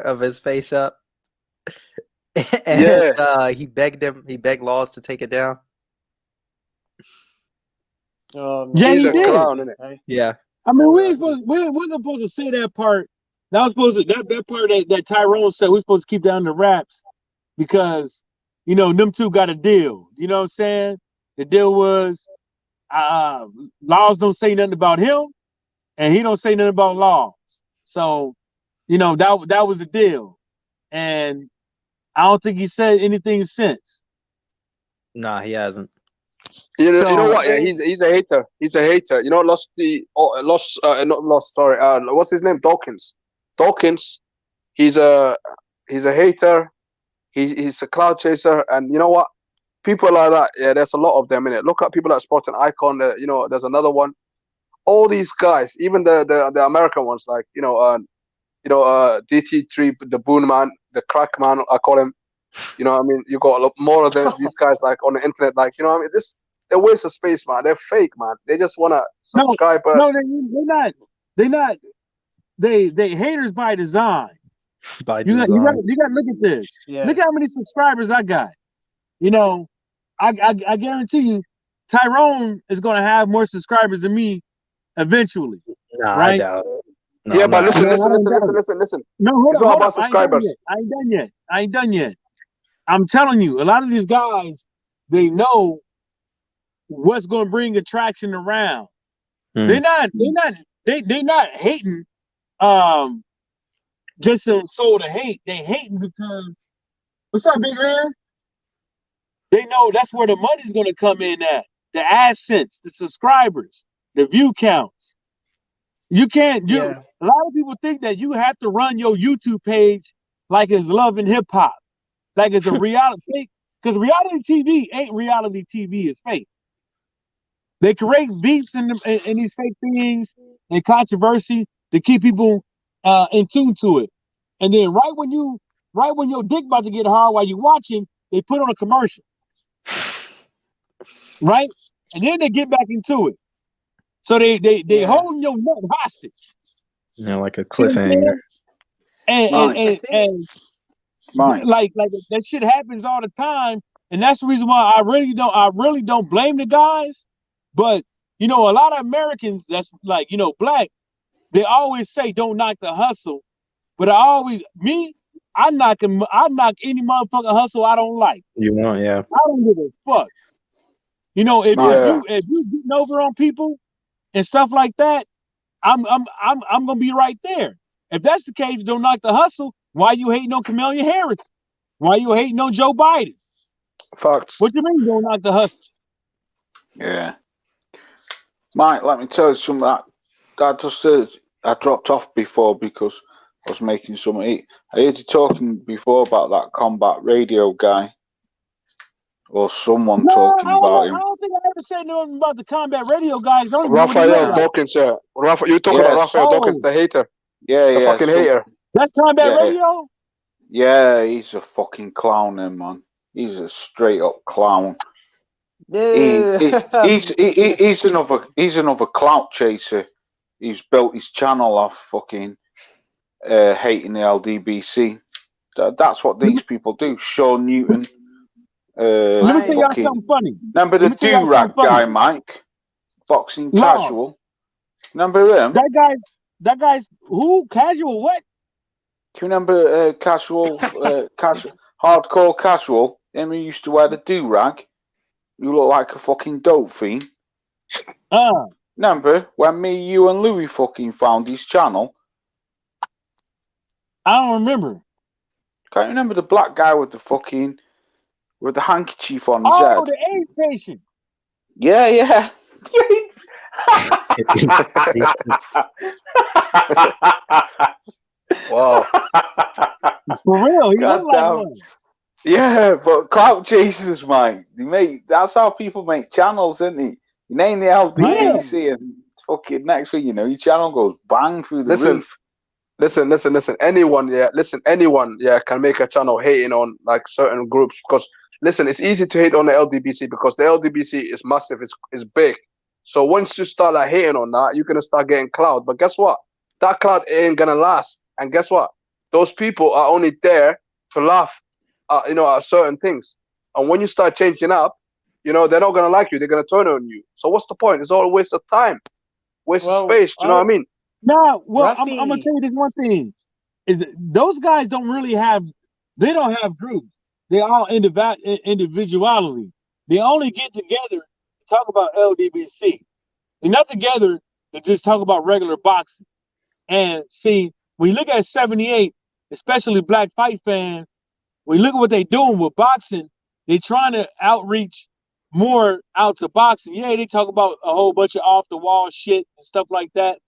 Speaker 1: of his face up, and he begged Laws to take it down.
Speaker 4: Yeah,
Speaker 5: he's
Speaker 4: he
Speaker 5: a
Speaker 4: did.
Speaker 5: clown, isn't it?
Speaker 1: Yeah.
Speaker 4: I mean, we wasn't supposed to say that part. That was supposed to that part that Tyrone said we're supposed to keep down the raps because them two got a deal. You know what I'm saying? The deal was Laws don't say nothing about him, and he don't say nothing about Laws. So, that was the deal. And I don't think he said anything since.
Speaker 1: Nah, he hasn't.
Speaker 5: You know what? Yeah, he's a hater. He's a hater. What's his name? Dawkins. Dawkins. He's a hater. He's a cloud chaser, and you know what? People like that. Yeah, there's a lot of them in it. Look at people like Sporting Icon. There's another one. All these guys, even the American ones, like DT3, the Boone Man, the Crack Man, I call him. You know what I mean? You got a lot more of these guys like on the internet, like I mean, they're waste of space, man. They're fake, man. They just wanna subscribe us.
Speaker 4: No, they're not. They haters by design.
Speaker 1: By design.
Speaker 4: You gotta look at this. Yeah. Look how many subscribers I got. I guarantee you, Tyrone is gonna have more subscribers than me eventually.
Speaker 1: Nah,
Speaker 4: right?
Speaker 1: I doubt it. No,
Speaker 5: yeah, but listen.
Speaker 4: No, hold
Speaker 5: it's
Speaker 4: on,
Speaker 5: not about subscribers.
Speaker 4: I ain't done yet. I'm telling you, a lot of these guys, they know what's going to bring attraction around. They're not hating just in soul to hate. They hating because what's up, big man? They know that's where the money's going to come in at. The AdSense, the subscribers, the view counts. You can't.
Speaker 3: Yeah.
Speaker 4: A lot of people think that you have to run your YouTube page like it's Love and Hip Hop, like it's a reality. Because reality TV ain't reality TV. It's fake. They create beats in these fake things and controversy to keep people in tune to it. And then right when your dick about to get hard while you're watching, they put on a commercial. Right? And then they get back into it. So they holding your nut hostage.
Speaker 1: Yeah, like a cliffhanger.
Speaker 4: And like that shit happens all the time. And that's the reason why I really don't blame the guys. But a lot of Americans that's like, black, they always say don't knock the hustle. But I knock any motherfucking hustle I don't like.
Speaker 1: You want, yeah.
Speaker 4: I don't give a fuck. If you getting over on people and stuff like that, I'm gonna be right there. If that's the case, don't knock the hustle. Why you hating on Kamala Harris? Why you hating on Joe Biden?
Speaker 2: Facts.
Speaker 4: What you mean don't knock the hustle?
Speaker 2: Yeah. Mike, let me tell you something. I dropped off before because I was making some eat. I heard you talking before about that combat radio guy. Or someone talking about him.
Speaker 4: I don't think I ever said nothing about the combat radio guys.
Speaker 5: Raphael Dawkins, yeah. You talking about Raphael Dawkins, the hater?
Speaker 2: Yeah,
Speaker 5: the fucking hater.
Speaker 4: That's combat radio?
Speaker 2: Yeah, he's a fucking clown, man. He's a straight up clown. He's another clout chaser. He's built his channel off fucking hating the LDBC. That's what these people do. Sean Newton.
Speaker 4: Let me tell y'all something funny.
Speaker 2: Remember the do-rag guy, Mike? Boxing Casual. Remember him?
Speaker 4: That guy's who? Casual what?
Speaker 2: Do you remember Casual, Hardcore Casual? Him who used to wear the do-rag? You look like a fucking dope fiend. Remember when me, you and Louis fucking found his channel?
Speaker 4: I don't remember.
Speaker 2: Can't you remember the black guy with the handkerchief on his head?
Speaker 4: Oh, the AIDS patient.
Speaker 2: Yeah.
Speaker 5: Wow.
Speaker 4: For real, he looked like one.
Speaker 2: Yeah, but clout chasers, mate. That's how people make channels, isn't it? You name the LDBC and fucking next thing you know, your channel goes bang through the roof.
Speaker 5: Listen. Anyone can make a channel hating on like certain groups because listen, it's easy to hate on the LDBC because the LDBC is massive, it's big. So once you start like hating on that, you're gonna start getting clout. But guess what? That clout ain't gonna last. And guess what? Those people are only there to laugh at certain things. And when you start changing up, they're not gonna like you, they're gonna turn on you. So what's the point? It's all a waste of time, waste of space, you know what I mean?
Speaker 4: No, well, I'm gonna tell you this one thing. Is those guys don't have groups. They're all individuality. They only get together to talk about LDBC. They're not together to just talk about regular boxing. And see, when you look at 78, especially Black Fight Fan, when you look at what they're doing with boxing, they're trying to outreach more out to boxing. Yeah, they talk about a whole bunch of off the wall shit and stuff like that.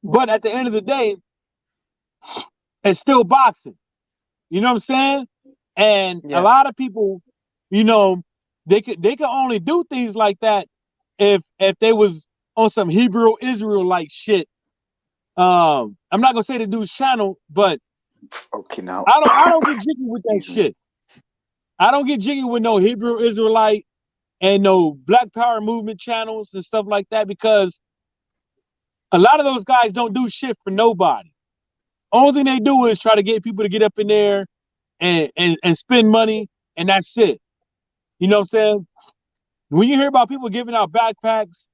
Speaker 4: But at the end of the day, it's still boxing. You know what I'm saying? And a lot of people, they could only do things like that if they was on some Hebrew Israelite shit. I'm not gonna say the dude's channel, but
Speaker 2: okay, now
Speaker 4: I don't get jiggy with that shit. I don't get jiggy with no Hebrew Israelite and no Black Power movement channels and stuff like that because a lot of those guys don't do shit for nobody. Only thing they do is try to get people to get up in there and spend money, and that's it. You know what I'm saying? When you hear about people giving out backpacks,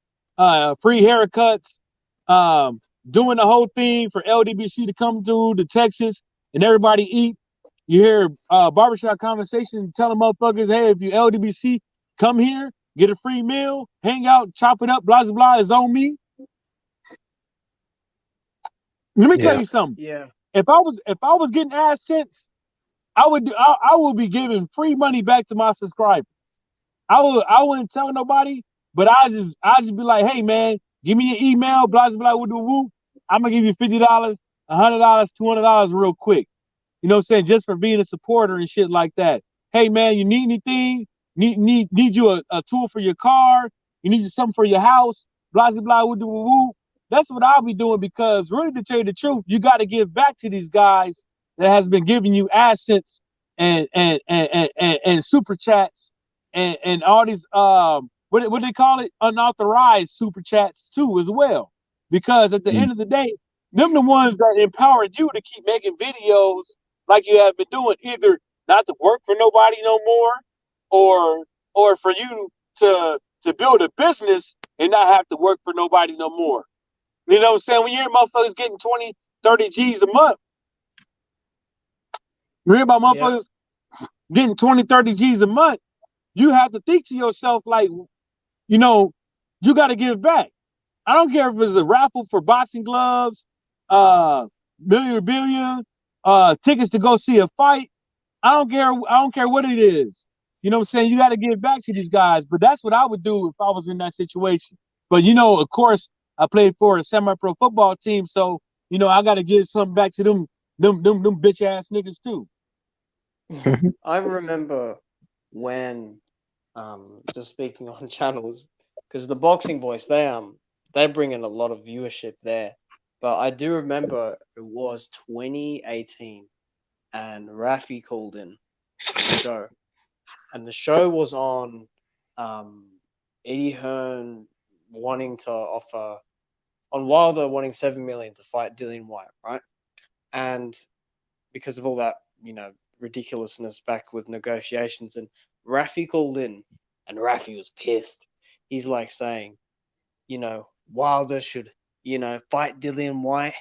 Speaker 4: free haircuts, doing the whole thing for LDBC to come to Texas and everybody eat, you hear barbershop conversation telling motherfuckers, hey, if you LDBC, come here, get a free meal, hang out, chop it up, blah, blah, blah, it's on me. Let me tell you something.
Speaker 3: Yeah.
Speaker 4: If I was getting AdSense, I would be giving free money back to my subscribers. I wouldn't tell nobody, but I just be like, hey man, give me your email, blah blah blah, woo. I'm gonna give you $50, $100, $200 real quick. You know what I'm saying? Just for being a supporter and shit like that. Hey man, you need anything? Need you a tool for your car? You need something for your house? Blah blah blah, woo. That's what I'll be doing, because really, to tell you the truth, you got to give back to these guys that has been giving you assets and super chats and all these what they call it, unauthorized super chats too as well. Because at the end of the day, them the ones that empowered you to keep making videos like you have been doing, either not to work for nobody no more, or for you to build a business and not have to work for nobody no more. You know what I'm saying? When you hear motherfuckers getting 20, 30 G's a month, you hear about motherfuckers getting 20, 30 G's a month, you have to think to yourself, like, you know, you got to give back. I don't care if it's a raffle for boxing gloves, billion, tickets to go see a fight. I don't care what it is. You know what I'm saying? You got to give back to these guys. But that's what I would do if I was in that situation. But, you know, of course, I played for a semi-pro football team, so, you know, I got to give something back to them bitch ass niggas too.
Speaker 3: I remember when, just speaking on channels, because the Boxing Boys, they bring in a lot of viewership there. But I do remember it was 2018, and Rafi called in the show, and the show was on Eddie Hearn wanting to offer, on Wilder wanting $7 million to fight Dillian Whyte, right? And because of all that, you know, ridiculousness back with negotiations, and Rafi called in, and Rafi was pissed. He's like saying, you know, Wilder should, you know, fight Dillian Whyte,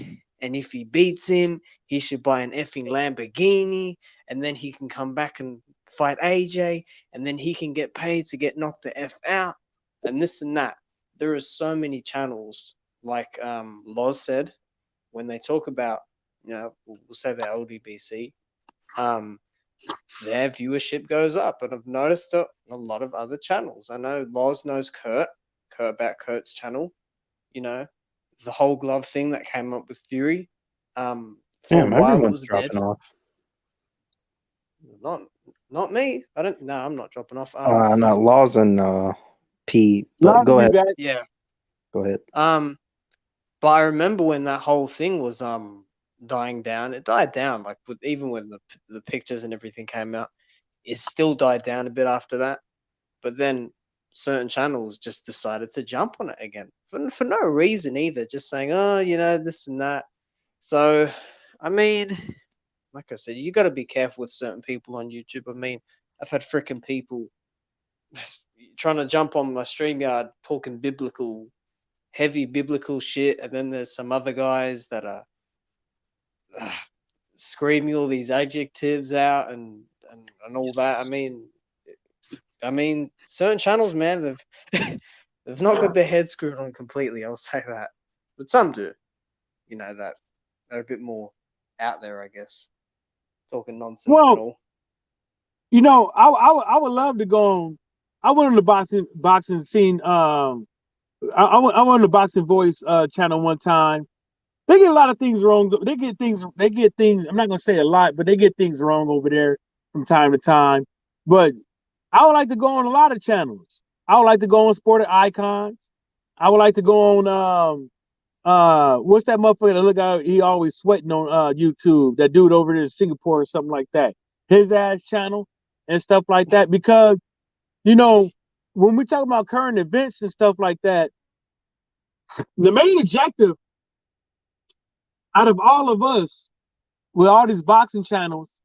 Speaker 3: and if he beats him, he should buy an effing Lamborghini, and then he can come back and fight AJ, and then he can get paid to get knocked the F out, and this and that. There are so many channels, like Loz said, when they talk about, you know, we'll say the LDBC, their viewership goes up. And I've noticed it on a lot of other channels. I know Loz knows Kurt about Kurt's channel, you know, the whole glove thing that came up with Fury. For
Speaker 1: Damn,
Speaker 3: a while it
Speaker 1: everyone's
Speaker 3: was
Speaker 1: dropping
Speaker 3: dead.
Speaker 1: off.
Speaker 3: Not me. I'm not dropping off.
Speaker 1: Not Laws and P, but
Speaker 4: Love
Speaker 1: go
Speaker 4: you
Speaker 1: ahead.
Speaker 4: guys.
Speaker 3: Yeah.
Speaker 1: Go ahead.
Speaker 3: But I remember when that whole thing was dying down. It died down, like even when the pictures and everything came out. It still died down a bit after that. But then certain channels just decided to jump on it again for no reason either, just saying, oh, you know, this and that. So, I mean, like I said, you got to be careful with certain people on YouTube. I mean, I've had freaking people trying to jump on my StreamYard talking heavy biblical shit, and then there's some other guys that are screaming all these adjectives out and all that. I mean, certain channels, man, they've not got their head screwed on completely. I'll say that, but some do. You know, that they're a bit more out there, I guess, talking nonsense and all.
Speaker 4: You know, I would love to go on. I went on the boxing scene. I went on the Boxing Voice channel one time. They get a lot of things wrong. They get things. I'm not gonna say a lot, but they get things wrong over there from time to time. But I would like to go on a lot of channels. I would like to go on Sporting Icons. I would like to go on what's that motherfucker that look out, he always sweating on YouTube, that dude over there in Singapore or something like that, his ass channel and stuff like that. Because, you know, when we talk about current events and stuff like that, the main objective out of all of us with all these boxing channels,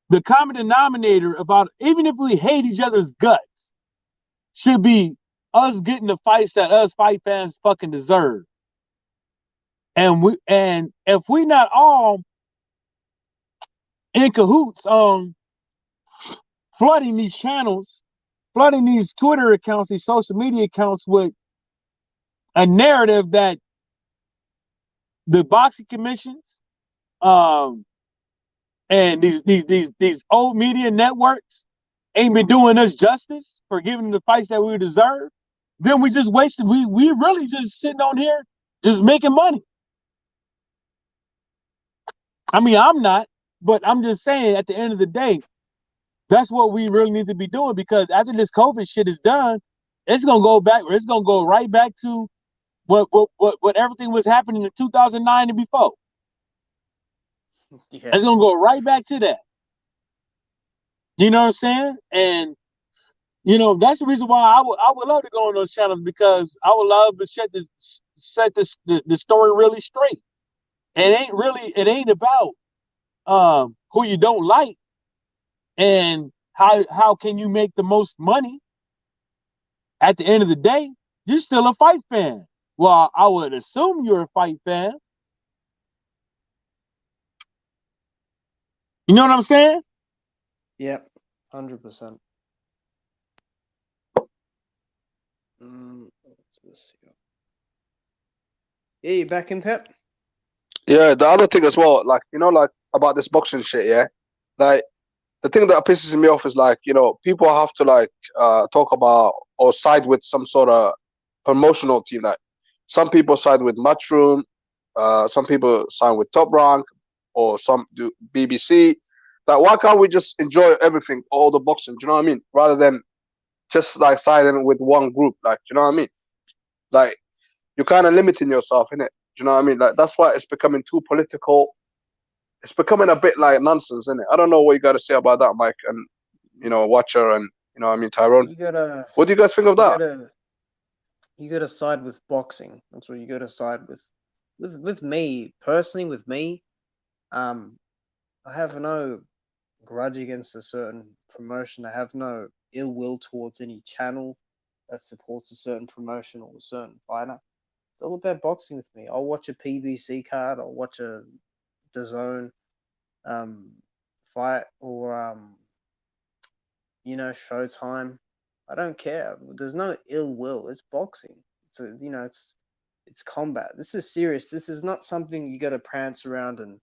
Speaker 4: the common denominator about, even if we hate each other's guts, should be us getting the fights that us fight fans fucking deserve. And if we not all in cahoots on flooding these channels, flooding these Twitter accounts, these social media accounts with a narrative that the boxing commissions, and these old media networks ain't been doing us justice for giving the fights that we deserve, then we just wasted. We really just sitting on here just making money. I mean, I'm not, but I'm just saying at the end of the day, that's what we really need to be doing, because after this COVID shit is done, it's gonna go back, or it's gonna go right back to what everything was happening in 2009 and before.
Speaker 3: Yeah.
Speaker 4: It's gonna go right back to that. You know what I'm saying? And you know, that's the reason why I would love to go on those channels, because I would love to set the story really straight. It ain't about who you don't like and how can you make the most money. At the end of the day, you're still a fight fan. Well, I would assume you're a fight fan. You know what I'm saying?
Speaker 3: Yep, 100%. Yeah, you back in, Pep?
Speaker 5: Yeah, the other thing as well, like, you know, like about this boxing shit, yeah? Like, the thing that pisses me off is, like, you know, people have to, like, talk about or side with some sort of promotional team. Like, some people side with Matchroom, some people side with Top Rank, or some do BBC. Like, why can't we just enjoy everything, all the boxing, do you know what I mean? Rather than just, like, siding with one group, like, do you know what I mean? Like, you're kind of limiting yourself, innit? Do you know what I mean? Like, that's why it's becoming too political. It's becoming a bit like nonsense, isn't it? I don't know what you got to say about that, Mike, and, you know, Watcher, and, you know what I mean, Tyrone. What do you guys think of that?
Speaker 3: You gotta side with boxing. That's what you gotta side with. With me personally, with me, I have no grudge against a certain promotion. I have no ill will towards any channel that supports a certain promotion or a certain fighter. It's all about boxing with me. I'll watch a PBC card. I'll watch a DAZN fight, or you know, Showtime. I don't care. There's no ill will. It's boxing. It's a, you know, it's combat. This is serious. This is not something you got to prance around and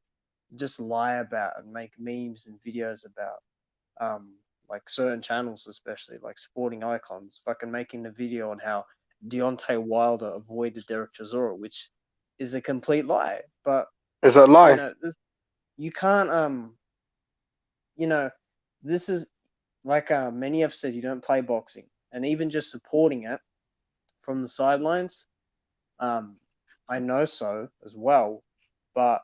Speaker 3: just lie about and make memes and videos about. Like certain channels, especially like Sporting Icons, fucking making the video on how Deontay Wilder avoided Derek Chisora, which is a complete lie. But
Speaker 5: it's a lie.
Speaker 3: You know, you can't. You know, this is like many have said. You don't play boxing, and even just supporting it from the sidelines. I know so as well, but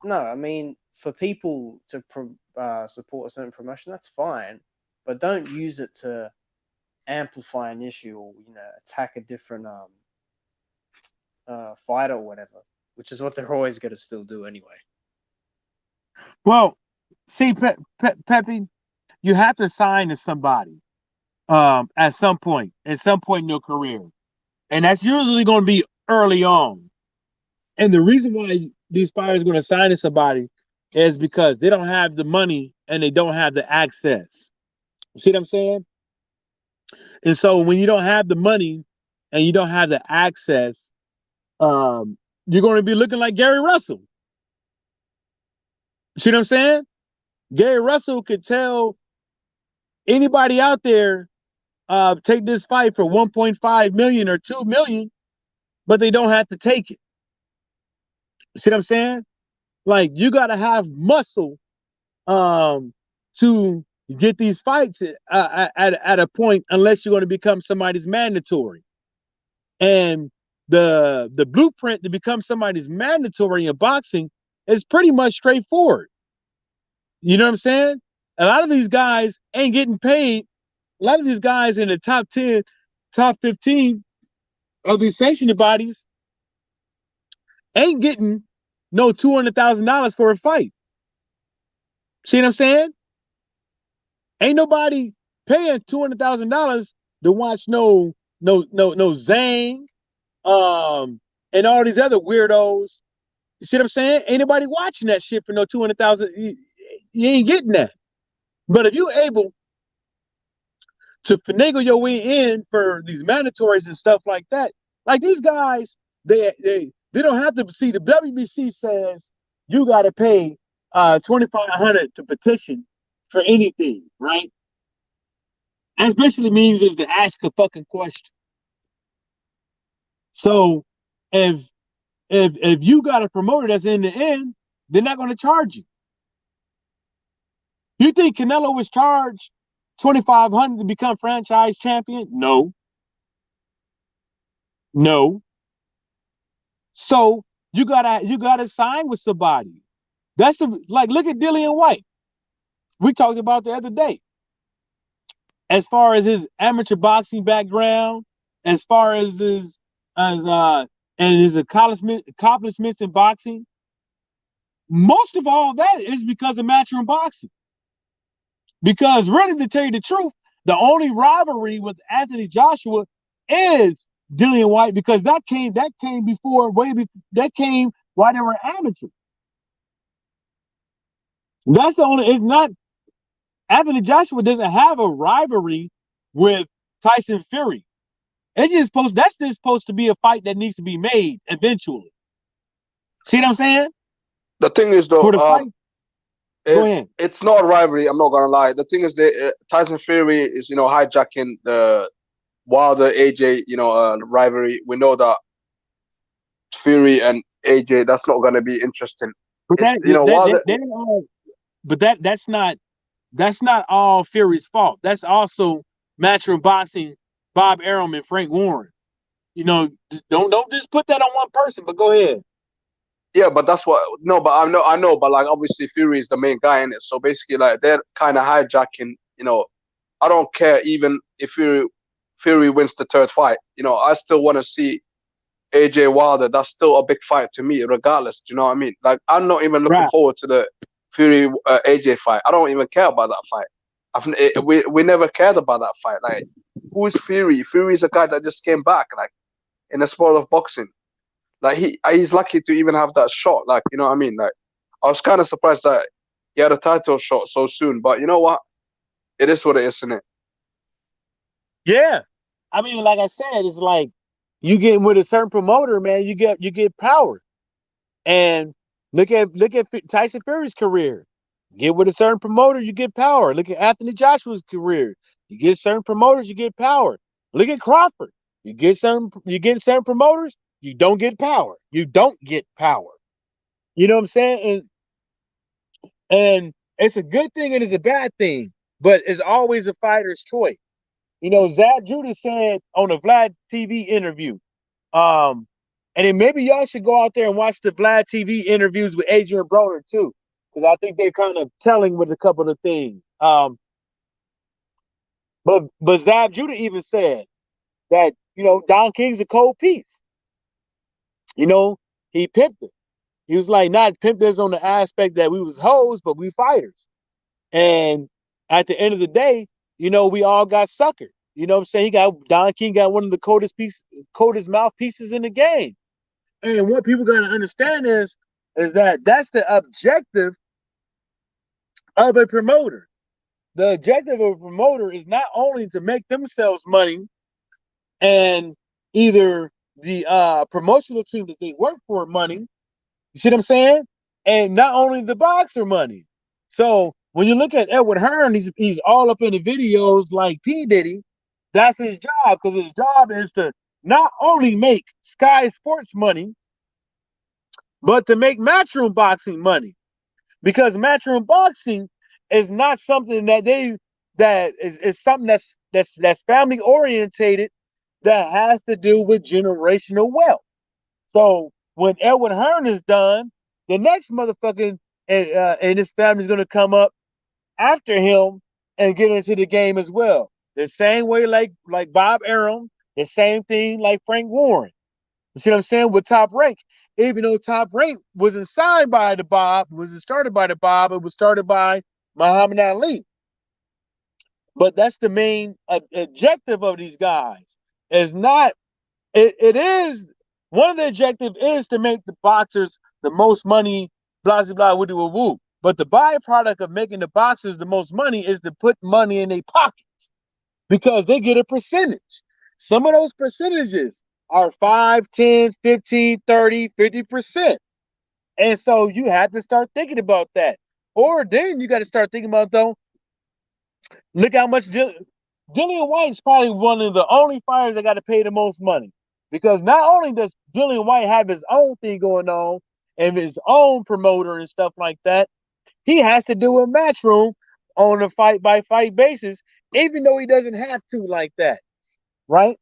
Speaker 3: no, I mean, for people to support a certain promotion, that's fine, but don't use it to amplify an issue, or, you know, attack a different fighter or whatever, which is what they're always going to still do anyway.
Speaker 4: Well, see, Pepe, you have to sign to somebody at some point in your career, and that's usually going to be early on. And the reason why these fighters are going to sign to somebody is because they don't have the money and they don't have the access. You see what I'm saying? And so when you don't have the money and you don't have the access, you're going to be looking like Gary Russell. See what I'm saying? Gary Russell could tell anybody out there, take this fight for 1.5 million or 2 million, but they don't have to take it. See what I'm saying? Like, you got to have muscle to get these fights at a point, unless you're going to become somebody's mandatory. And the blueprint to become somebody's mandatory in boxing is pretty much straightforward. You know what I'm saying? A lot of these guys ain't getting paid. A lot of these guys in the top 10, top 15 of these sanctioned bodies ain't getting no $200,000 for a fight. See what I'm saying? Ain't nobody paying $200,000 to watch no Zhang, and all these other weirdos. You see what I'm saying? Ain't nobody watching that shit for no 200,000. You ain't getting that. But if you're able to finagle your way in for these mandatories and stuff like that, like these guys, they don't have to see. The WBC says you got to pay $2,500 to petition for anything, right? That basically means is to ask a fucking question. So if you got a promoter that's in the end, they're not going to charge you. You think Canelo was charged $2,500 to become franchise champion? No. No. So you gotta sign with somebody. That's like look at Dillian White. We talked about the other day. As far as his amateur boxing background, as far as his and his accomplishments in boxing, most of all that is because of Matchroom Boxing. Because really, to tell you the truth, the only rivalry with Anthony Joshua is Dillian White, because that came before, that came while they were amateurs. That's the only. It's not Anthony Joshua doesn't have a rivalry with Tyson Fury. That's just supposed to be a fight that needs to be made eventually. See what I'm saying?
Speaker 5: The thing is, though,
Speaker 4: For the fight,
Speaker 5: it's not a rivalry. I'm not gonna lie. The thing is that Tyson Fury is, hijacking the Wilder AJ, rivalry. We know that Fury and AJ, that's not gonna be interesting.
Speaker 4: But that's not all Fury's fault. That's also Matchroom Boxing, Bob Arum and Frank Warren. Don't just put that on one person. But go ahead.
Speaker 5: Yeah, but that's what. No, but I know, but like obviously Fury is the main guy in it. So basically, like they're kind of hijacking. I don't care even if Fury wins the third fight. I still want to see AJ Wilder. That's still a big fight to me, regardless. Do you know what I mean? Like I'm not even looking forward to the Fury AJ fight. I don't even care about that fight. We never cared about that fight. Like, who is Fury? Fury is a guy that just came back, like in the sport of boxing. Like he's lucky to even have that shot. Like, you know what I mean? Like, I was kind of surprised that he had a title shot so soon. But you know what? It is what it is, isn't it?
Speaker 4: Yeah, I mean, like I said, it's like you get with a certain promoter, man. You get power. And look at Tyson Fury's career. Get with a certain promoter, you get power. Look at Anthony Joshua's career. You get certain promoters, you get power. Look at Crawford. You get certain promoters, you don't get power. You don't get power. You know what I'm saying? And it's a good thing and it's a bad thing, but it's always a fighter's choice. Zab Judah said on a Vlad TV interview, and then maybe y'all should go out there and watch the Vlad TV interviews with Adrian Broner too, because I think they're kind of telling with a couple of things. But Zab Judah even said that Don King's a cold piece. He pimped it. He was like, not pimped us on the aspect that we was hoes, but we fighters. And at the end of the day, we all got suckered. You know what I'm saying? Don King got one of the coldest mouthpieces in the game. And what people got to understand is that that's the objective of a promoter. The objective of a promoter is not only to make themselves money and either the promotional team that they work for money, you see what I'm saying? And not only the boxer money. So when you look at Edward Hearn, he's all up in the videos like P. Diddy. That's his job, because his job is to not only make Sky Sports money, but to make Matchroom Boxing money. Because Matchroom Boxing is not something that is something that's family orientated, that has to do with generational wealth. So when Edward Hearn is done, the next motherfucking and his family's gonna come up after him and get into the game as well. The same way like Bob Arum, the same thing like Frank Warren. You see what I'm saying? With Top Rank. Even though Top Rank wasn't signed by the Bob, wasn't started by the Bob, it was started by Muhammad Ali. But that's the main objective of these guys. It is one of the objectives is to make the boxers the most money, blah blah blah, woo woo woo. But the byproduct of making the boxers the most money is to put money in their pockets, because they get a percentage. Some of those percentages are 5, 10, 15, 30, 50%. And so you have to start thinking about that. Or then you got to start thinking about, though, look how much Dillian White is probably one of the only fighters that got to pay the most money. Because not only does Dillian White have his own thing going on and his own promoter and stuff like that, he has to do a Matchroom on a fight-by-fight basis, even though he doesn't have to like that, right?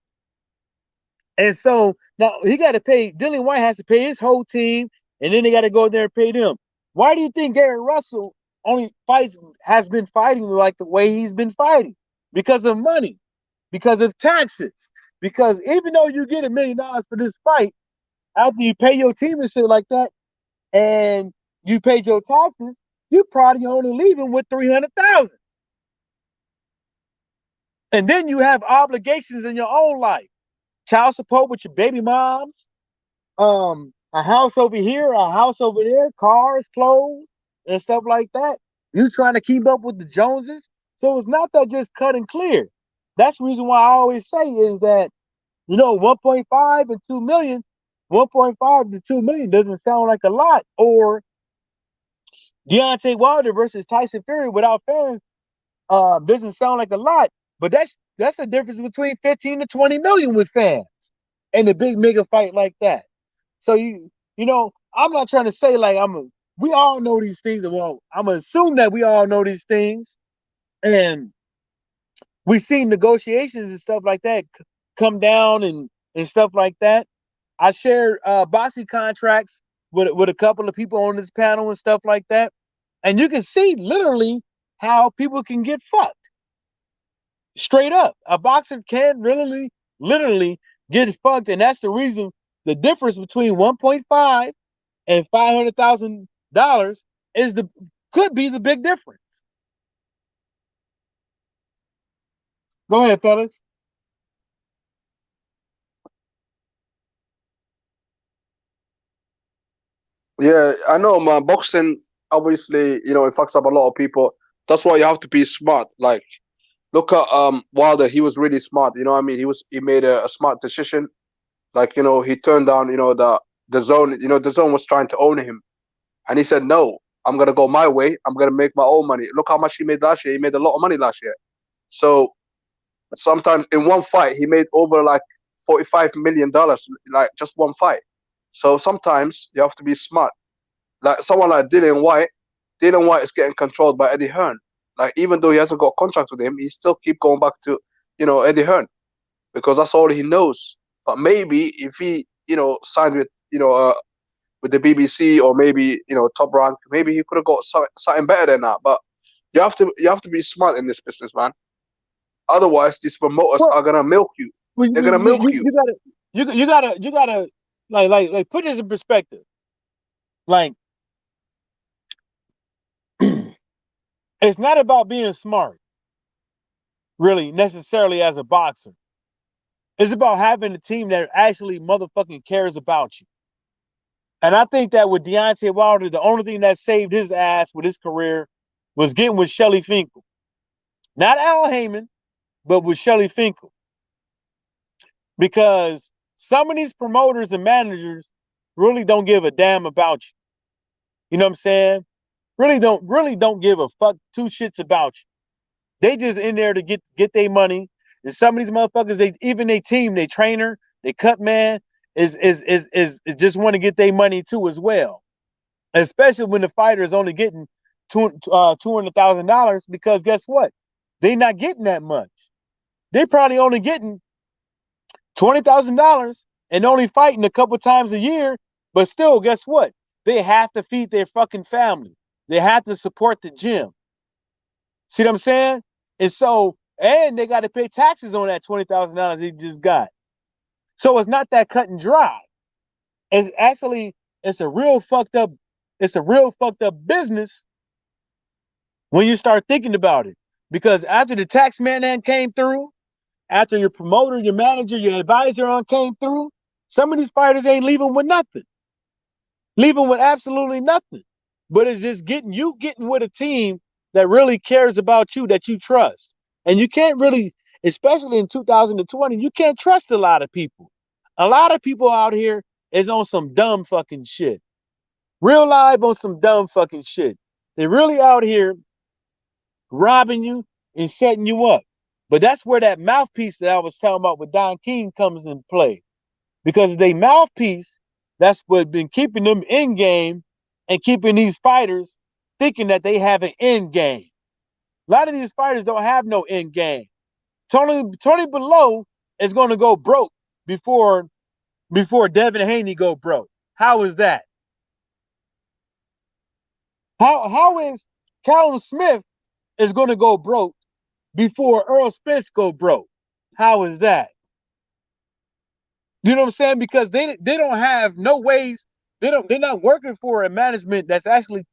Speaker 4: And so now he got to pay. Dillian White has to pay his whole team, and then they got to go there and pay them. Why do you think Gary Russell has been fighting like the way he's been fighting? Because of money, because of taxes. Because even though you get $1 million for this fight, after you pay your team and shit like that, and you paid your taxes, you probably only leaving with $300,000. And then you have obligations in your own life. Child support with your baby moms, a house over here, a house over there, cars, clothes, and stuff like that. You trying to keep up with the Joneses. So it's not that just cut and clear. That's the reason why I always say is that, 1.5 and 2 million, 1.5 to 2 million doesn't sound like a lot. Or Deontay Wilder versus Tyson Fury without fans doesn't sound like a lot. But that's a difference between 15 to 20 million with fans and a big mega fight like that. So I'm not trying to say like we all know these things. Well, I'm gonna assume that we all know these things, and we seen negotiations and stuff like that come down and stuff like that. I shared boxing contracts with a couple of people on this panel and stuff like that, and you can see literally how people can get fucked. Straight up, a boxer can literally get fucked, and that's the reason the difference between 1.5 and $500,000 could be the big difference. Go ahead, fellas.
Speaker 5: Yeah, I know, man. Boxing, obviously, it fucks up a lot of people. That's why you have to be smart. Like, look at Wilder. He was really smart. You know what I mean? He made a smart decision. Like, he turned down, the zone. The zone was trying to own him, and he said, "No, I'm gonna go my way. I'm gonna make my own money." Look how much he made last year. He made a lot of money last year. So sometimes in one fight, he made over like $45 million, like just one fight. So sometimes you have to be smart. Like someone like Dillian White is getting controlled by Eddie Hearn. Like even though he hasn't got a contract with him, he still keep going back to, Eddie Hearn, because that's all he knows. But maybe if he, signed with, with the BBC or maybe, Top Rank, maybe he could have got something better than that. But you have to be smart in this business, man. Otherwise, these promoters are gonna milk you. They're gonna milk you.
Speaker 4: You gotta like put this in perspective. Like, it's not about being smart, really, necessarily as a boxer. It's about having a team that actually motherfucking cares about you. And I think that with Deontay Wilder, the only thing that saved his ass with his career was getting with Shelly Finkel. Not Al Heyman, but with Shelly Finkel. Because some of these promoters and managers really don't give a damn about you. You know what I'm saying? Really don't give a fuck two shits about you. They just in there to get their money. And some of these motherfuckers, their team, their trainer, their cut man is just want to get their money too as well. Especially when the fighter is only getting $200,000, because guess what? They're not getting that much. They probably only getting $20,000 and only fighting a couple times a year. But still, guess what? They have to feed their fucking family. They have to support the gym. See what I'm saying? And so, and they got to pay taxes on that $20,000 they just got. So it's not that cut and dry. It's a real fucked up business when you start thinking about it. Because after the tax man came through, after your promoter, your manager, your advisor came through, some of these fighters ain't leaving with nothing. Leaving with absolutely nothing. But it's just getting with a team that really cares about you, that you trust. And you can't really, especially in 2020, you can't trust a lot of people. A lot of people out here is on some dumb fucking shit. Real live on some dumb fucking shit. They're really out here robbing you and setting you up. But that's where that mouthpiece that I was talking about with Don King comes in play. Because they mouthpiece, that's what been keeping them in game and keeping these fighters thinking that they have an end game. A lot of these fighters don't have no end game. Tony Bellew is going to go broke before Devin Haney go broke. How is that? How is Callum Smith is going to go broke before Earl Spence go broke? How is that? You know what I'm saying? Because they don't have no ways. They're not working for a management that's actually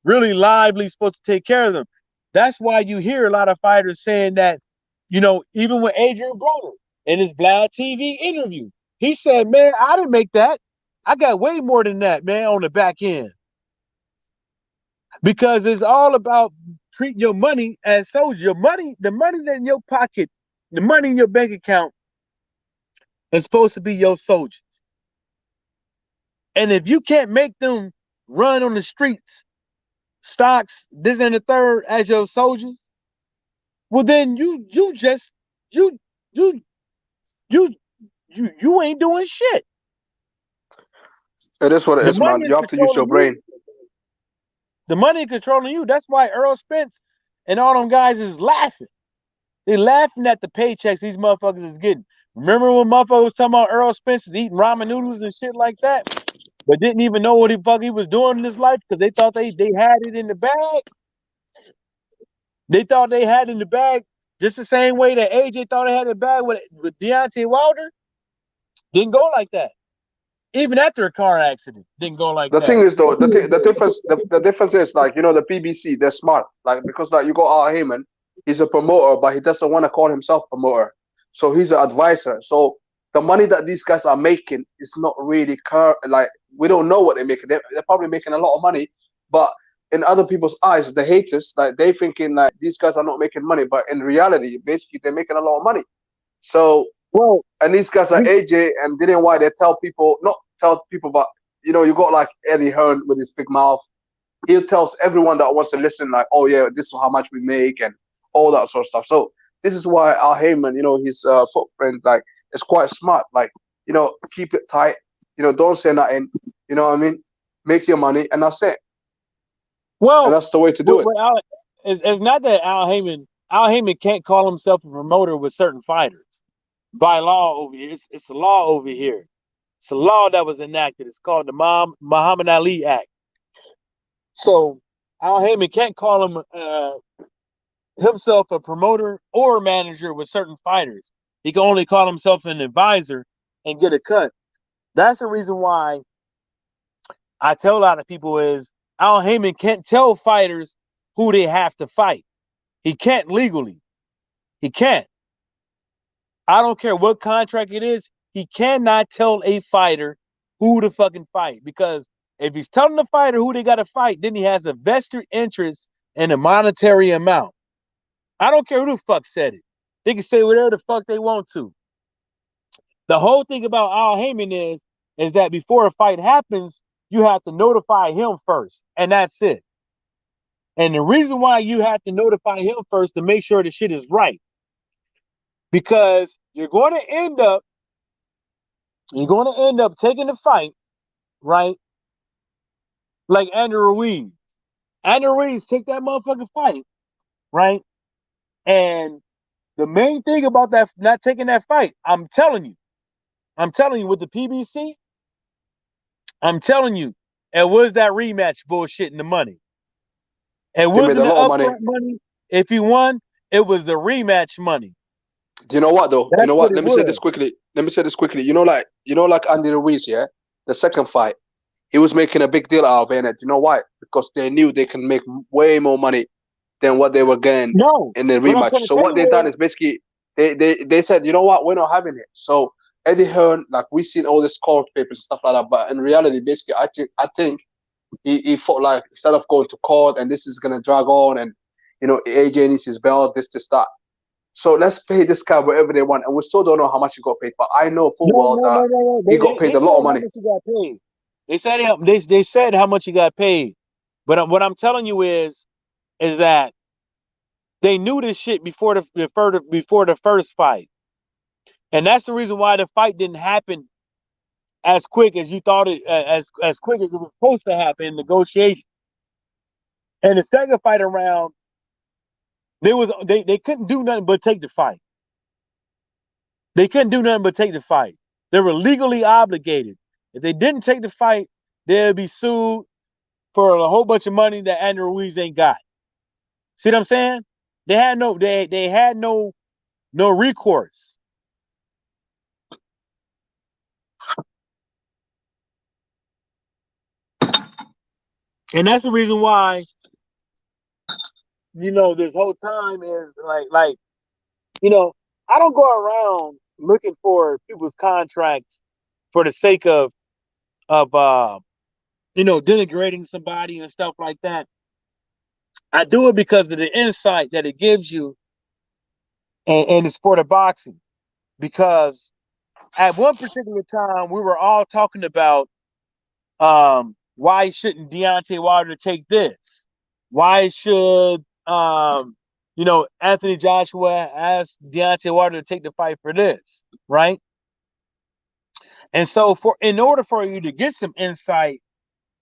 Speaker 4: really lively supposed to take care of them. That's why you hear a lot of fighters saying that, you know, even with Adrian Broner in his Vlad TV interview, he said, man, I didn't make that. I got way more than that, man, on the back end. Because it's all about treating your money as soldier. Your money, the money that's in your pocket, the money in your bank account is supposed to be your soldiers. And if you can't make them run on the streets, stocks, this and the third as your soldiers, well then you ain't doing shit.
Speaker 5: It is what it is, man. You have to use your brain.
Speaker 4: The money controlling you. That's why Earl Spence and all them guys is laughing. They laughing at the paychecks these motherfuckers is getting. Remember when motherfuckers was talking about Earl Spence is eating ramen noodles and shit like that, but didn't even know what the fuck he was doing in his life because they thought they had it in the bag. They thought they had it in the bag just the same way that AJ thought they had it in the bag with Deontay Wilder. Didn't go like that. Even after a car accident, didn't go like that.
Speaker 5: The thing is, though, the difference is, like, you know, the PBC, they're smart, like, because like you got Al Heyman, he's a promoter, but he doesn't want to call himself promoter, so he's an advisor. So the money that these guys are making is not really like, we don't know what they're making. They're probably making a lot of money, but in other people's eyes, the haters, like, they thinking like these guys are not making money, but in reality, basically, they're making a lot of money. So. Well, and these guys are AJ and Dillian White. They not tell people, but you know, you got like Eddie Hearn with his big mouth. He tells everyone that wants to listen, like, oh yeah, this is how much we make and all that sort of stuff. So this is why Al Heyman, you know, his footprint, like, is quite smart. Like, you know, keep it tight. You know, don't say nothing. You know what I mean? Make your money, and that's it. Well, and that's the way to do it.
Speaker 4: It's not that Al Heyman can't call himself a promoter with certain fighters. By law over here. It's a law over here. It's a law that was enacted. It's called the Muhammad Ali Act. So Al Heyman can't call himself a promoter or manager with certain fighters. He can only call himself an advisor and get a cut. That's the reason why I tell a lot of people is Al Heyman can't tell fighters who they have to fight. He can't legally. He can't. I don't care what contract it is. He cannot tell a fighter who to fucking fight, because if he's telling the fighter who they got to fight, then he has a vested interest in a monetary amount. I don't care who the fuck said it. They can say whatever the fuck they want to. The whole thing about Al Heyman is that before a fight happens, you have to notify him first, and that's it. And the reason why you have to notify him first to make sure the shit is right, because you're going to end up taking the fight, right? Like Andrew Ruiz. Andrew Ruiz take that motherfucking fight, right? And the main thing about that not taking that fight, I'm telling you with the PBC, I'm telling you, it was that rematch bullshit in the money. It wasn't the upfront money. If he won, it was the rematch money.
Speaker 5: Do you know what though? You know what? Let me say this quickly. You know, like Andy Ruiz, yeah? The second fight, he was making a big deal out of it. And you know why? Because they knew they can make way more money than what they were getting in the rematch. So what they done is basically they said, you know what, we're not having it. So Eddie Hearn, like, we seen all this court papers and stuff like that, but in reality, basically, I think he thought, like, instead of going to court and this is gonna drag on, and you know, AJ needs his belt, this, that. So let's pay this guy whatever they want, and we still don't know how much he got paid. But I know full well that he got paid a lot of money.
Speaker 4: They said how much he got paid. But what I'm telling you is that they knew this shit before the first fight, and that's the reason why the fight didn't happen as quick as you thought it, as quick as it was supposed to happen in negotiation. And the second fight around, they couldn't do nothing but take the fight. They couldn't do nothing but take the fight. They were legally obligated. If they didn't take the fight, they'd be sued for a whole bunch of money that Andy Ruiz ain't got. See what I'm saying? They had no recourse. And that's the reason why, this whole time is like, I don't go around looking for people's contracts for the sake of denigrating somebody and stuff like that. I do it because of the insight that it gives you in the sport of boxing. Because at one particular time, we were all talking about why shouldn't Deontay Wilder take this? Why should Anthony Joshua ask Deontay Wilder to take the fight for this, right? And so in order for you to get some insight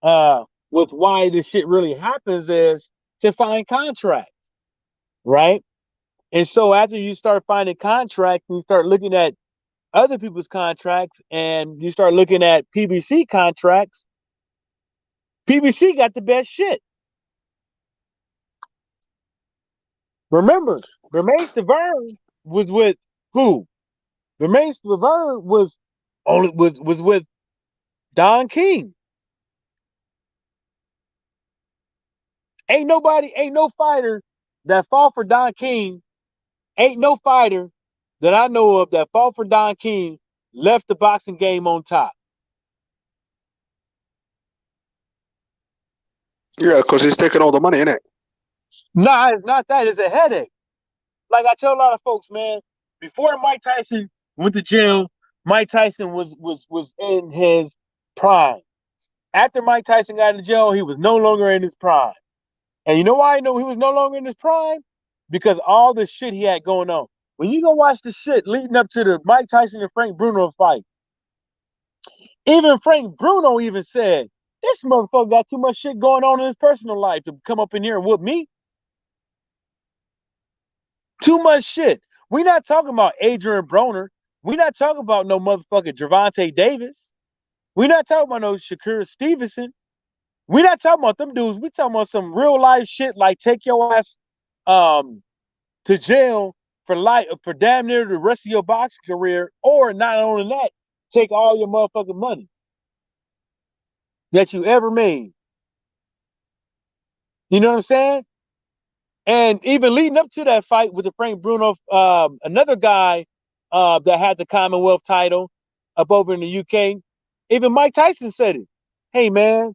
Speaker 4: with why this shit really happens is to find contracts, right? And so after you start finding contracts and you start looking at other people's contracts and you start looking at PBC contracts, PBC got the best shit. Remember, Bermane Stiverne was with who? Bermane Stiverne was with Don King. Ain't no fighter that fought for Don King. Ain't no fighter that I know of that fought for Don King left the boxing game on top.
Speaker 5: Yeah, because he's taking all the money, innit?
Speaker 4: Nah, it's not that. It's a headache. Like I tell a lot of folks, man, before Mike Tyson went to jail, Mike Tyson was in his prime. After Mike Tyson got into jail, he was no longer in his prime. And you know why I know he was no longer in his prime? Because all the shit he had going on. When you go watch the shit leading up to the Mike Tyson and Frank Bruno fight, even Frank Bruno even said, this motherfucker got too much shit going on in his personal life to come up in here and whoop me. Too much shit. We're not talking about Adrian Broner. We're not talking about no motherfucking Gervonta Davis. We're not talking about no Shakur Stevenson. We're not talking about them dudes. We're talking about some real life shit like take your ass to jail for damn near the rest of your boxing career, or not only that, take all your motherfucking money that you ever made. You know what I'm saying? And even leading up to that fight with the Frank Bruno, another guy that had the Commonwealth title up over in the UK, even Mike Tyson said it. Hey, man,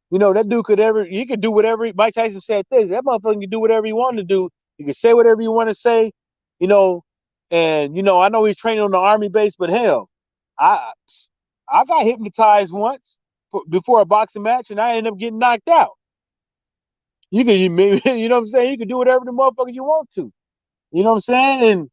Speaker 4: that dude he could do whatever. Mike Tyson said this. That motherfucker can do whatever he wanted to do. He can say whatever you want to say, and, I know he's training on the Army base, but hell, I got hypnotized once before a boxing match, and I ended up getting knocked out. You know what I'm saying? You can do whatever the motherfucker you want to. You know what I'm saying? And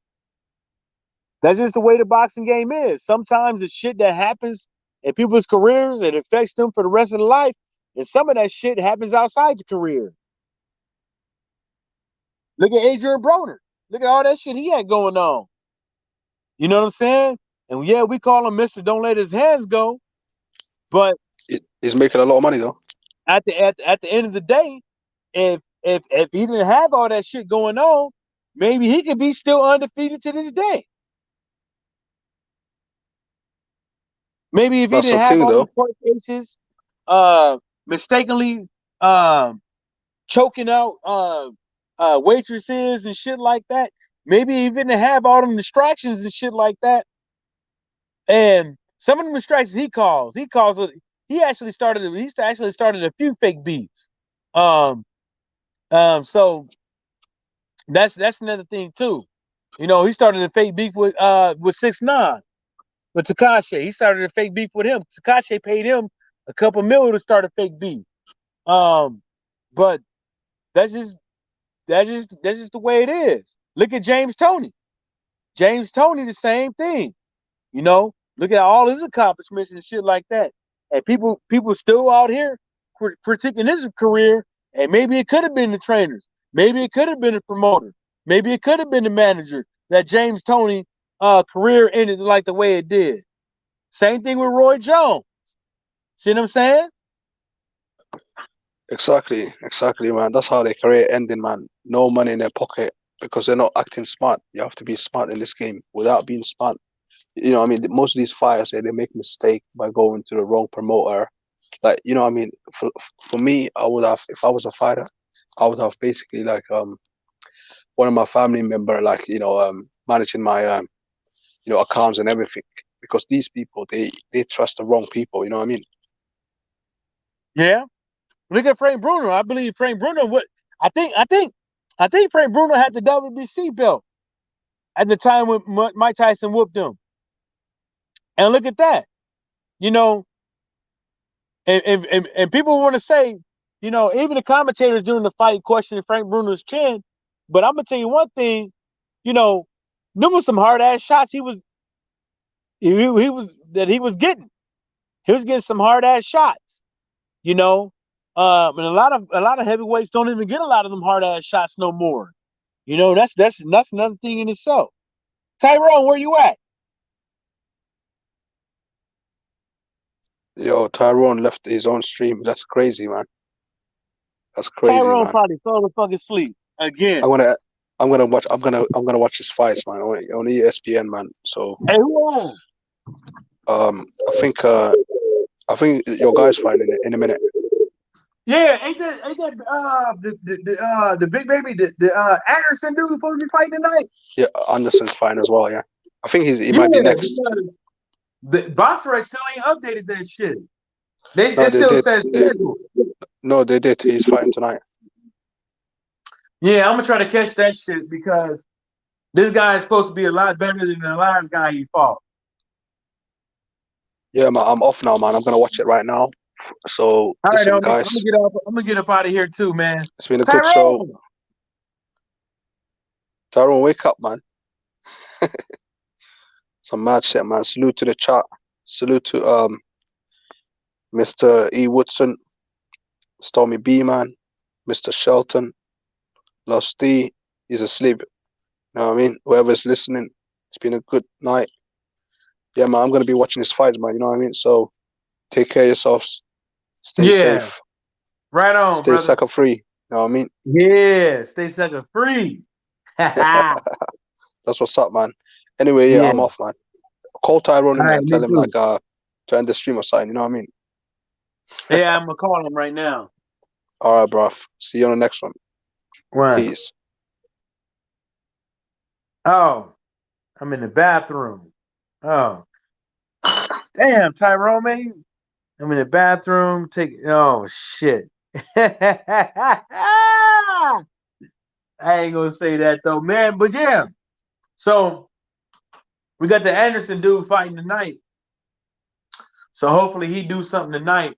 Speaker 4: that's just the way the boxing game is. Sometimes the shit that happens in people's careers, it affects them for the rest of their life. And some of that shit happens outside the career. Look at Adrian Broner. Look at all that shit he had going on. You know what I'm saying? And yeah, we call him Mr. Don't Let His Hands Go. But
Speaker 5: he's making a lot of money though.
Speaker 4: At the end of the day, if he didn't have all that shit going on, maybe he could be still undefeated to this day. Maybe if he didn't have all the court cases, mistakenly choking out waitresses and shit like that. Maybe he didn't have all them distractions and shit like that. And some of the distractions he actually started a few fake beefs. So that's another thing too. He started a fake beef with 6ix9ine, with Tekashi. He started a fake beef with him. Tekashi paid him a couple million to start a fake beef. But that's just the way it is. Look at James Toney. James Toney, the same thing. You know, look at all his accomplishments and shit like that. And people still out here critiquing his career. And maybe it could have been the trainers. Maybe it could have been the promoter. Maybe it could have been the manager that James Toney career ended like the way it did. Same thing with Roy Jones. See what I'm saying?
Speaker 6: Exactly, man. That's how their career ending, man. No money in their pocket because they're not acting smart. You have to be smart in this game. Without being smart, you know, I mean, most of these fighters they make mistake by going to the wrong promoter. Like, you know, I mean, for me, I would have, if I was a fighter, I would have basically like one of my family member, like, you know, managing my you know, accounts and everything, because these people they trust the wrong people. You know what I mean?
Speaker 4: Yeah. Look at Frank Bruno. I believe Frank Bruno would. I think Frank Bruno had the WBC belt at the time when Mike Tyson whooped him. And look at that. You know, and people want to say, you know, even the commentators during the fight questioning Frank Bruno's chin. But I'm gonna tell you one thing, you know, there was some hard ass shots he was getting. He was getting some hard ass shots, you know. And a lot of heavyweights don't even get a lot of them hard ass shots no more. You know, that's another thing in itself. Tyrone, where you at?
Speaker 6: Yo, Tyrone left his own stream. That's crazy, man. That's crazy,
Speaker 4: Tyrone
Speaker 6: man.
Speaker 4: probably fell the fucking sleep again.
Speaker 6: I'm gonna watch his fights, man, on ESPN, man. So
Speaker 4: Hey, who on?
Speaker 6: I think your guy's fighting in a minute.
Speaker 4: Yeah, ain't that the big baby the Anderson dude supposed to be fighting tonight?
Speaker 6: Yeah, Anderson's fighting as well. Yeah, I think he might be next.
Speaker 4: The Boxer still ain't updated that shit. It
Speaker 6: No,
Speaker 4: still says schedule.
Speaker 6: No, they did. He's fighting tonight.
Speaker 4: Yeah, I'm gonna try to catch that shit because this guy is supposed to be a lot better than the last guy he fought.
Speaker 6: Yeah, man, I'm off now, man. I'm gonna watch it right now. So,
Speaker 4: All right,
Speaker 6: listen,
Speaker 4: I'm
Speaker 6: guys,
Speaker 4: gonna get up out of here too, man.
Speaker 6: it's been a good show. Tyrone, wake up, man. Some mad shit, man. Salute to the chat. Salute to Mr. E. Woodson, Stormy B, man, Mr. Shelton, Lost D. He's asleep. You know what I mean? Whoever's listening, it's been a good night. Yeah, man, I'm gonna be watching this fight, man. You know what I mean? So, take care of yourselves. Stay safe.
Speaker 4: Right on,
Speaker 6: Stay sucker free. You know what I mean?
Speaker 4: Yeah, stay sucker free.
Speaker 6: That's what's up, man. Anyway, yeah, I'm off, man. Call Tyrone in there and tell him like to end the stream or something. You know what I mean?
Speaker 4: Yeah, I'm gonna call him right now.
Speaker 6: All right, bruv. See you on the next one.
Speaker 4: Right.
Speaker 6: Peace.
Speaker 4: Oh, I'm in the bathroom. Oh, damn, Tyrone, man. I'm in the bathroom. Oh shit. I ain't gonna say that though, man. But yeah. So we got the Anderson dude fighting tonight. So hopefully he do something tonight.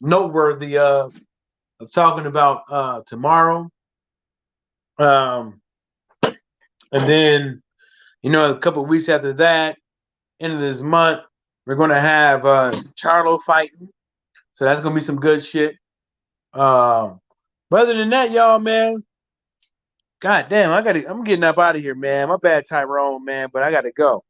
Speaker 4: Noteworthy of talking about tomorrow. And then, you know, a couple of weeks after that, end of this month, we're gonna have Charlo fighting. So that's gonna be some good shit. But other than that, y'all, man, god damn, I'm getting up out of here, man. My bad, Tyrone, man, but I gotta go.